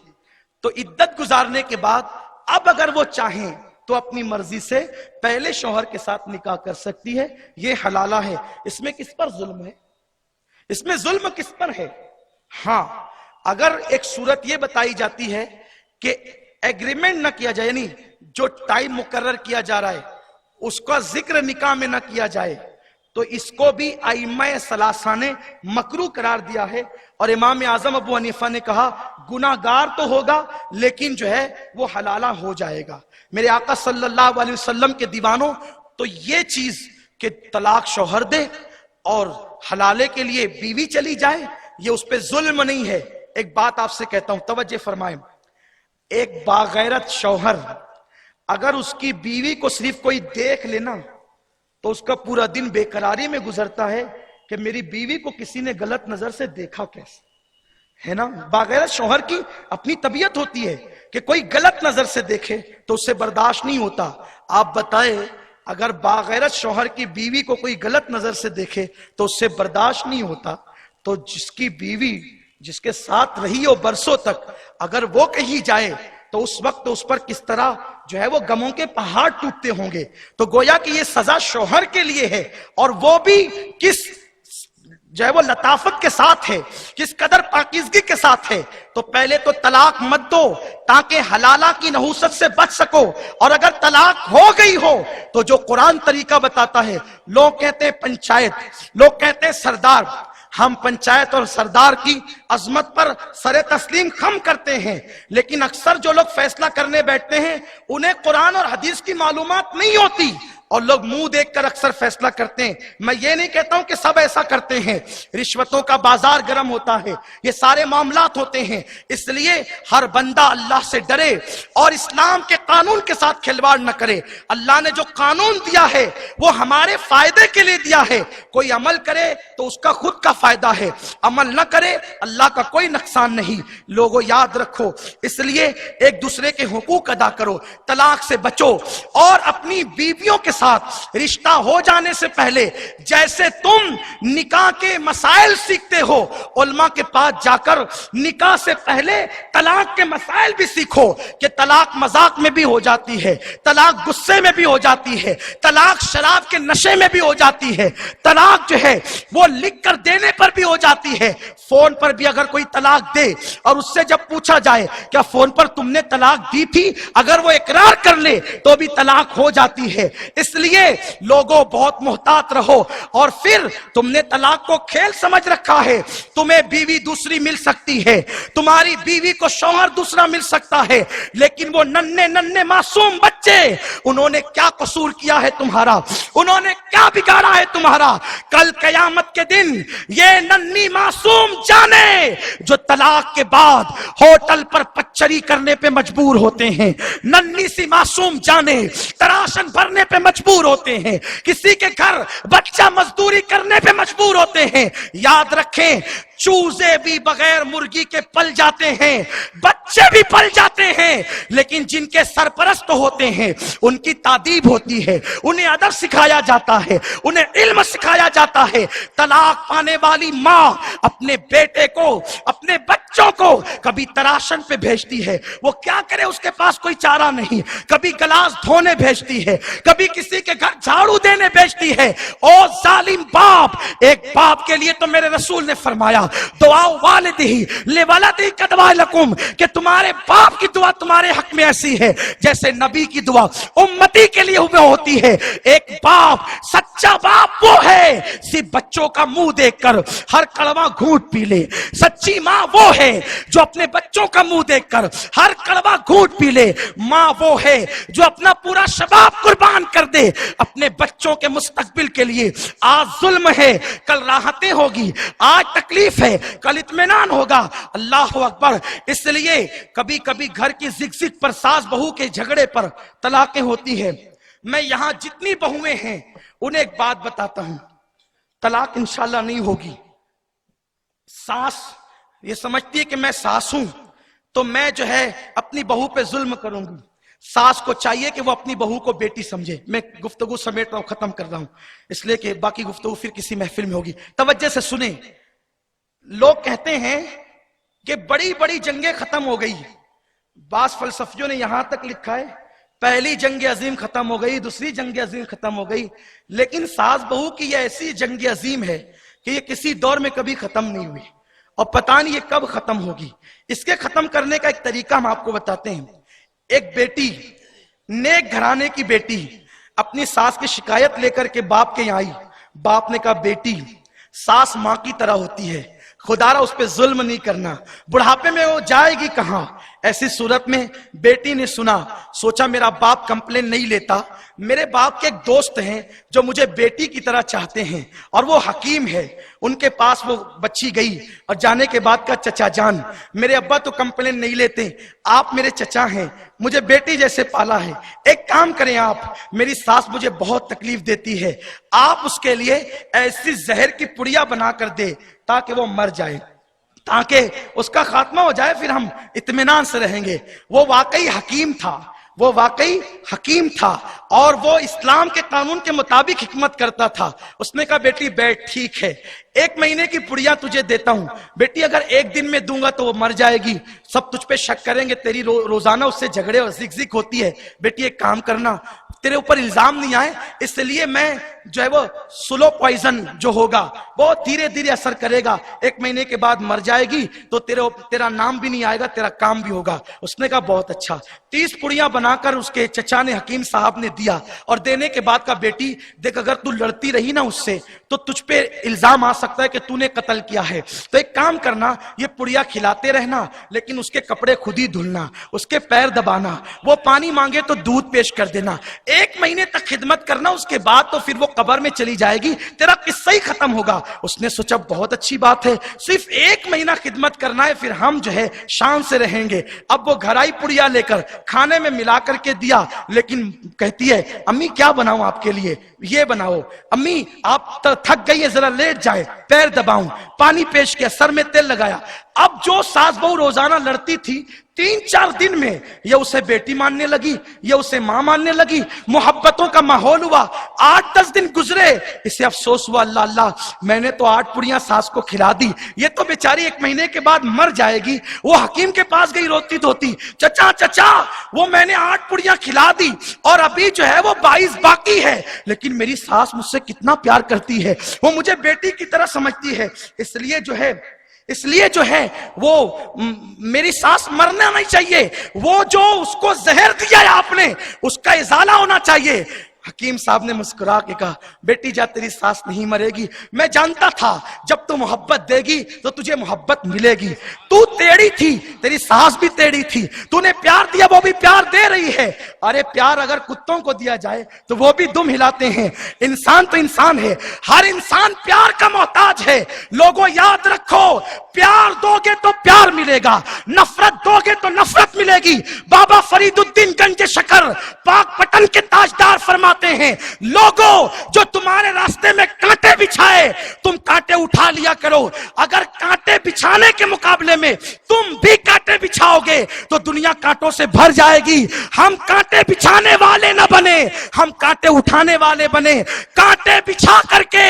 تو عدت گزارنے کے بعد اب اگر وہ چاہیں تو اپنی مرضی سے پہلے شوہر کے ساتھ نکاح کر سکتی ہے۔ یہ حلالہ ہے۔ اس میں کس پر ظلم ہے؟ اس میں ظلم کس پر ہے؟ ہاں اگر ایک صورت یہ بتائی جاتی ہے کہ ایگریمنٹ نہ کیا جائے، یعنی جو ٹائم مقرر کیا جا رہا ہے اس کا ذکر نکاح میں نہ کیا جائے، تو اس کو بھی ائمہ ثلاثہ نے مکروہ قرار دیا ہے، اور امام اعظم ابو حنیفہ نے کہا گناہگار تو ہوگا لیکن جو ہے وہ حلالہ ہو جائے گا۔ میرے آقا صلی اللہ علیہ وسلم کے دیوانوں، تو یہ چیز کہ طلاق شوہر دے اور حلالے کے لیے بیوی چلی جائے، یہ اس پہ ظلم نہیں ہے۔ ایک بات آپ سے کہتا ہوں، توجہ فرمائیں، ایک باغیرت شوہر اگر اس کی بیوی کو صرف کوئی دیکھ لینا تو اس کا پورا دن بے قراری میں گزرتا ہے کہ میری بیوی کو کسی نے غلط نظر سے دیکھا کیسے، ہے نا؟ باغیرت شوہر کی اپنی طبیعت ہوتی ہے کہ کوئی غلط نظر سے دیکھے تو اسے برداشت نہیں ہوتا۔ آپ بتائیں اگر باغیرت شوہر کی بیوی کو کوئی غلط نظر سے دیکھے تو اس سے برداشت نہیں ہوتا، تو جس کی بیوی جس کے ساتھ رہی ہو برسوں تک، اگر وہ کہیں جائے تو اس وقت اس پر کس طرح جو ہے وہ غموں کے پہاڑ ٹوٹتے ہوں گے۔ تو گویا کہ یہ سزا شوہر کے لیے ہے، اور وہ بھی کس جو ہے وہ لطافت کے ساتھ ہے، کس قدر پاکیزگی کے ساتھ ہے۔ تو پہلے تو طلاق مت دو تاکہ حلالہ کی نحوست سے بچ سکو، اور اگر طلاق ہو گئی ہو تو جو قرآن طریقہ بتاتا ہے، لوگ کہتے ہیں پنچایت، لوگ کہتے ہیں سردار، ہم پنچایت اور سردار کی عظمت پر سر تسلیم خم کرتے ہیں، لیکن اکثر جو لوگ فیصلہ کرنے بیٹھتے ہیں انہیں قرآن اور حدیث کی معلومات نہیں ہوتی، اور لوگ منہ دیکھ کر اکثر فیصلہ کرتے ہیں. میں یہ نہیں کہتا ہوں کہ سب ایسا کرتے ہیں. رشوتوں کا بازار گرم ہوتا ہے, یہ سارے معاملات ہوتے ہیں. اس لیے ہر بندہ اللہ سے ڈرے اور اسلام کے قانون کے ساتھ کھلواڑ نہ کرے. اللہ نے جو قانون دیا ہے وہ ہمارے فائدے کے لیے دیا ہے. کوئی عمل کرے تو اس کا خود کا فائدہ ہے, عمل نہ کرے اللہ کا کوئی نقصان نہیں. لوگوں یاد رکھو, اس لیے ایک دوسرے کے حقوق ادا کرو, طلاق سے بچو, اور اپنی بیویوں کے ساتھ رشتہ ہو جانے سے پہلے جیسے تم نکاح کے مسائل سیکھتے ہو, علماء کے پاس جا کر نکاح سے پہلے طلاق کے مسائل بھی سیکھو کہ طلاق مذاق میں بھی ہو جاتی ہے, طلاق غصے میں بھی ہو جاتی ہے, طلاق شراب کے نشے میں بھی ہو جاتی ہے, طلاق جو ہے وہ لکھ کر دینے پر بھی ہو جاتی ہے. فون پر بھی اگر کوئی طلاق دے اور اس سے جب پوچھا جائے کیا فون پر تم نے طلاق دی تھی, اگر وہ اقرار کر لے تو بھی طلاق ہو جاتی ہے. اس لیے لوگوں بہت محتاط رہو. اور پھر تم نے طلاق کو کھیل سمجھ رکھا ہے. تمہیں بیوی دوسری مل سکتی ہے, تمہاری بیوی کو شوہر دوسرا مل سکتا ہے, لیکن وہ ننھے معصوم بچے, انہوں نے کیا قصور کیا ہے تمہارا, انہوں نے کیا بگاڑا ہے تمہارا؟ کل قیامت کے دن یہ ننھی معصوم جانے جو طلاق کے بعد ہوٹل پر پچری کرنے پہ مجبور ہوتے ہیں, ننھی سی معصوم جانے تراشن بھرنے پہ مجبور ہوتے ہیں, کسی کے گھر بچہ مزدوری کرنے پہ مجبور ہوتے ہیں. یاد رکھیں, چوزے بھی بغیر مرغی کے پل جاتے ہیں, بچے بھی پل جاتے ہیں, لیکن جن کے سرپرست ہوتے ہیں ان کی تادیب ہوتی ہے, انہیں ادب سکھایا جاتا ہے, انہیں علم سکھایا جاتا ہے. طلاق پانے والی ماں اپنے بیٹے کو, اپنے بچوں کو کبھی تراشن پہ بھیجتی ہے, وہ کیا کرے, اس کے پاس کوئی چارہ نہیں. کبھی گلاس دھونے بھیجتی ہے, کبھی کسی کے گھر جھاڑو دینے بھیجتی ہے. او ظالم باپ, ایک باپ کے لیے تو میرے رسول نے فرمایا دعا والدہی لولدہی کدعا لکم, کہ تمہارے باپ کی دعا تمہارے حق میں ایسی ہے جیسے نبی کی دعا امتی کے لیے ہوتی ہے. ایک باپ, سچا باپ وہ ہے صرف بچوں کا منہ دیکھ کر ہر کڑوا گھونٹ پی لے. سچی ماں وہ ہے جو اپنے بچوں کا منہ دیکھ کر ہر کڑوا گھونٹ پی لے. ماں وہ ہے جو اپنا پورا شباب قربان کر دے اپنے بچوں کے مستقبل کے لیے. آج ظلم ہے, کل راحتیں ہوگی, آج تکلیف ہے, کل اطمینان ہوگا. اللہ اکبر. اس لیے کبھی کبھی گھر کی زگ زگ پر, ساس بہو کے جھگڑے پر طلاقیں ہوتی ہے. میں یہاں جتنی بہویں ہیں انہیں ایک بات بتاتا ہوں, طلاق انشاءاللہ نہیں ہوگی. ساس یہ سمجھتی ہے کہ میں ساس ہوں تو میں جو ہے اپنی بہو پہ ظلم کروں گی. ساس کو چاہیے کہ وہ اپنی بہو کو بیٹی سمجھے. میں گفتگو سمیٹ رہا ہوں, ختم کر رہا ہوں, اس لیے کہ باقی گفتگو پھر کسی محفل میں ہوگی. توجہ سے سنیں. لوگ کہتے ہیں کہ بڑی بڑی جنگیں ختم ہو گئی. بعض فلسفیوں نے یہاں تک لکھا ہے پہلی جنگ عظیم ختم ہو گئی, دوسری جنگ عظیم ختم ہو گئی, لیکن ساس بہو کی یہ ایسی جنگ عظیم ہے کہ یہ کسی دور میں کبھی ختم نہیں ہوئی, اور پتہ نہیں یہ کب ختم ہوگی. اس کے ختم کرنے کا ایک طریقہ ہم آپ کو بتاتے ہیں. ایک بیٹی, نیک گھرانے کی بیٹی, اپنی ساس کی شکایت لے کر کے باپ کے یہاں آئی. باپ نے کہا بیٹی, ساس ماں کی طرح ہوتی ہے, خدا را اس پہ ظلم نہیں کرنا, بڑھاپے میں وہ جائے گی کہاں. ایسی صورت میں بیٹی نے سنا, سوچا میرا باپ کمپلین نہیں لیتا, میرے باپ کے ایک دوست ہیں جو مجھے بیٹی کی طرح چاہتے ہیں اور وہ حکیم ہے. ان کے پاس وہ بچی گئی اور جانے کے بعد کہا چچا جان, میرے ابا تو کمپلین نہیں لیتے, آپ میرے چچا ہیں, مجھے بیٹی جیسے پالا ہے, ایک کام کریں آپ, میری ساس مجھے بہت تکلیف دیتی ہے, آپ اس کے لیے ایسی زہر کی پڑیا بنا کر دے تاکہ وہ مر جائے, تاکہ اس کا خاتمہ ہو جائے, پھر ہم اطمینان سے رہیں گے. وہ واقعی حکیم تھا, وہ واقعی حکیم تھا, اور وہ اسلام کے قانون کے مطابق حکمت کرتا تھا. اس نے کہا بیٹی بیٹھ, ٹھیک ہے, 1 مہینے کی پڑیا تجھے دیتا ہوں, بیٹی اگر 1 دن میں دوں گا تو وہ مر جائے گی, سب تجھ پہ شک کریں گے, تیری روزانہ اس سے جھگڑے اور زگ زگ ہوتی ہے. بیٹی ایک کام کرنا, تیرے اوپر الزام نہیں آئے اس لیے میں جو ہے وہ سلو پوائزن جو ہوگا وہ دھیرے دھیرے اثر کرے گا, 1 مہینے کے بعد مر جائے گی تو تیرا نام بھی نہیں آئے گا, تیرا کام بھی ہوگا. اس نے کہا بہت اچھا. 30 پڑیاں بنا کر اس کے چچا نے, حکیم صاحب نے دیا, اور دینے کے بعد کہا بیٹی دیکھ اگر تو لڑتی رہی نا اس سے تو تجھ پہ الزام آ سکتا ہے کہ تو نے قتل کیا ہے, تو ایک کام کرنا, یہ پڑیا کھلاتے رہنا, لیکن اس کے کپڑے خود ہی دھلنا، اس کے پیر دبانا، وہ پانی مانگے تو دودھ پیش کر دینا، 1 مہینے تک خدمت کرنا، اس کے بعد تو پھر وہ قبر میں چلی جائے گی، تیرا قصہ ہی ختم ہوگا۔ اس نے سوچا بہت اچھی بات ہے، صرف 1 مہینہ خدمت کرنا ہے، پھر ہم جو ہے شان سے رہیں گے۔ اب وہ گھر آئی پڑیا لے کر، کھانے میں ملا کر کے دیا، لیکن کہتی ہے امی کیا بناؤں آپ کے لیے؟ یہ بناؤ۔ امی آپ تھک گئی ہے، ذرا لیٹ جائے، پیر دباؤں، پانی پیش کیا، سر میں تیل لگایا۔ اب جو ساس بہو روزانہ لڑتی تھی، 3-4 دن میں یہ اسے بیٹی ماننے لگی، یہ اسے ماں ماننے لگی، محبتوں کا ماحول ہوا۔ 8-10 دن گزرے، اسے افسوس ہوا، اللہ اللہ میں نے تو 8 پڑیاں ساس کو کھلا دی، یہ تو بیچاری 1 مہینے کے بعد مر جائے گی۔ وہ حکیم کے پاس گئی روتی دھوتی، چچا چچا وہ میں نے 8 پڑیاں کھلا دی اور ابھی جو ہے وہ 22 باقی ہے، لیکن میری ساس مجھ سے کتنا پیار کرتی ہے، وہ مجھے بیٹی کی طرح سمجھتی ہے، اس لیے جو ہے وہ میری ساس مرنا نہیں چاہیے، وہ جو اس کو زہر دیا ہے آپ نے اس کا ازالہ ہونا چاہیے۔ حکیم صاحب نے مسکرا کے کہا بیٹی جا تیری ساس نہیں مرے گی، میں جانتا تھا جب تو محبت دے گی تو تجھے محبت ملے گی، تو ٹیڑھی تھی، تیری ساس بھی ٹیڑھی تھی، تو نے پیار دیا وہ بھی پیار دے رہی ہے۔ ارے پیار اگر کتوں کو دیا جائے تو وہ بھی دم ہلاتے ہیں، انسان تو انسان ہے، ہر انسان پیار کا محتاج ہے۔ لوگوں یاد رکھو، پیار دو گے تو پیار ملے گا، نفرت دو گے تو نفرت ملے گی۔ بابا فرید الدین گنج شکر پاک پٹن کے تاجدار فرماتے ہیں لوگوں جو تمہارے راستے میں کانٹے بچھائے تم کانٹے اٹھا لیا کرو، اگر کانٹے بچھانے کے مقابلے میں تم بھی کانٹے بچھاؤ گے تو دنیا کانٹوں سے بھر جائے گی۔ ہم کانٹے بچھانے والے نہ بنے، ہم کانٹے اٹھانے والے بنے۔ کانٹے بچھا کر کے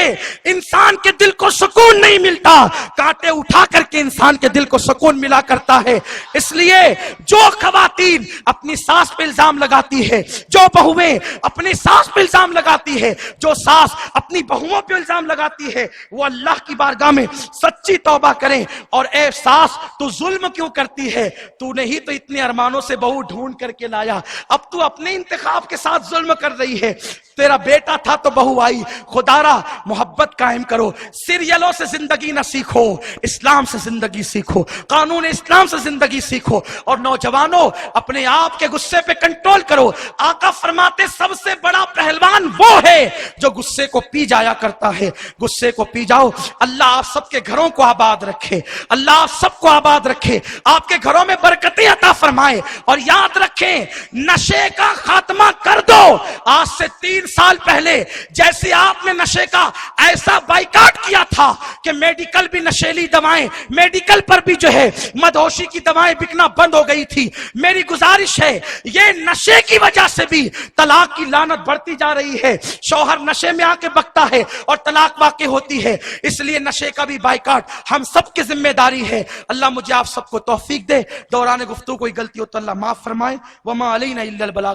انسان کے دل کو سکون نہیں ملتا، کانٹے اٹھا کر کے انسان کے دل کو سکون ملا کرتا ہے۔ اس لیے جو خواتین اپنی ساس پہ الزام لگاتی ہے، جو بہویں اپنی ساس پہ الزام لگاتی ہے، جو ساس اپنی بہووں پہ الزام لگاتی ہے، وہ اللہ کی بارگاہ میں سچی توبہ کریں۔ اور اے ساس تو ظلم کیوں کرتی ہے؟ تو نے ہی تو اتنے ارمانوں سے بہو ڈھونڈ کر کے لایا، اب تو اپنے انتخاب کے ساتھ ظلم کر رہی ہے۔ تیرا بیٹا تھا تو بہو آئی، خدارا محبت قائم کرو۔ سیریلوں سے زندگی نہ سیکھو، اسلام سے زندگی سیکھو، قانون اسلام سے زندگی سیکھو۔ اور نوجوانوں اپنے آپ کے غصے پہ کنٹرول کرو۔ آقا فرماتے سب سے بڑا پہلوان وہ ہے جو غصے کو پی جایا کرتا ہے۔ غصے کو پی جاؤ۔ اللہ آپ سب کے گھروں کو آباد رکھے، اللہ آپ سب کو آباد رکھے، آپ کے گھروں میں برکتیں عطا فرمائے۔ اور یاد رکھیں نشے کا خاتمہ کر دو۔ آج سے 3 سال پہلے جیسے آپ نے نشے کا ایسا بائیکاٹ کیا تھا کہ میڈیکل بھی نشیلی دوائیں، میڈیکل پر بھی جو ہے مدہوشی کی دوائیں بکنا بند ہو گئی تھی، میری گزارش ہے یہ نشے کی وجہ سے بھی طلاق کی لعنت بڑھتی جا رہی ہے۔ شوہر نشے میں آ کے بکتا ہے اور طلاق واقع ہوتی ہے، اس لیے نشے کا بھی بائیکاٹ ہم سب کی ذمہ داری ہے۔ اللہ مجھے آپ سب کو توفیق دے، دوران گفتگو کوئی غلطی ہو تو اللہ معاف فرمائے۔ وما علینا الا البلاغ۔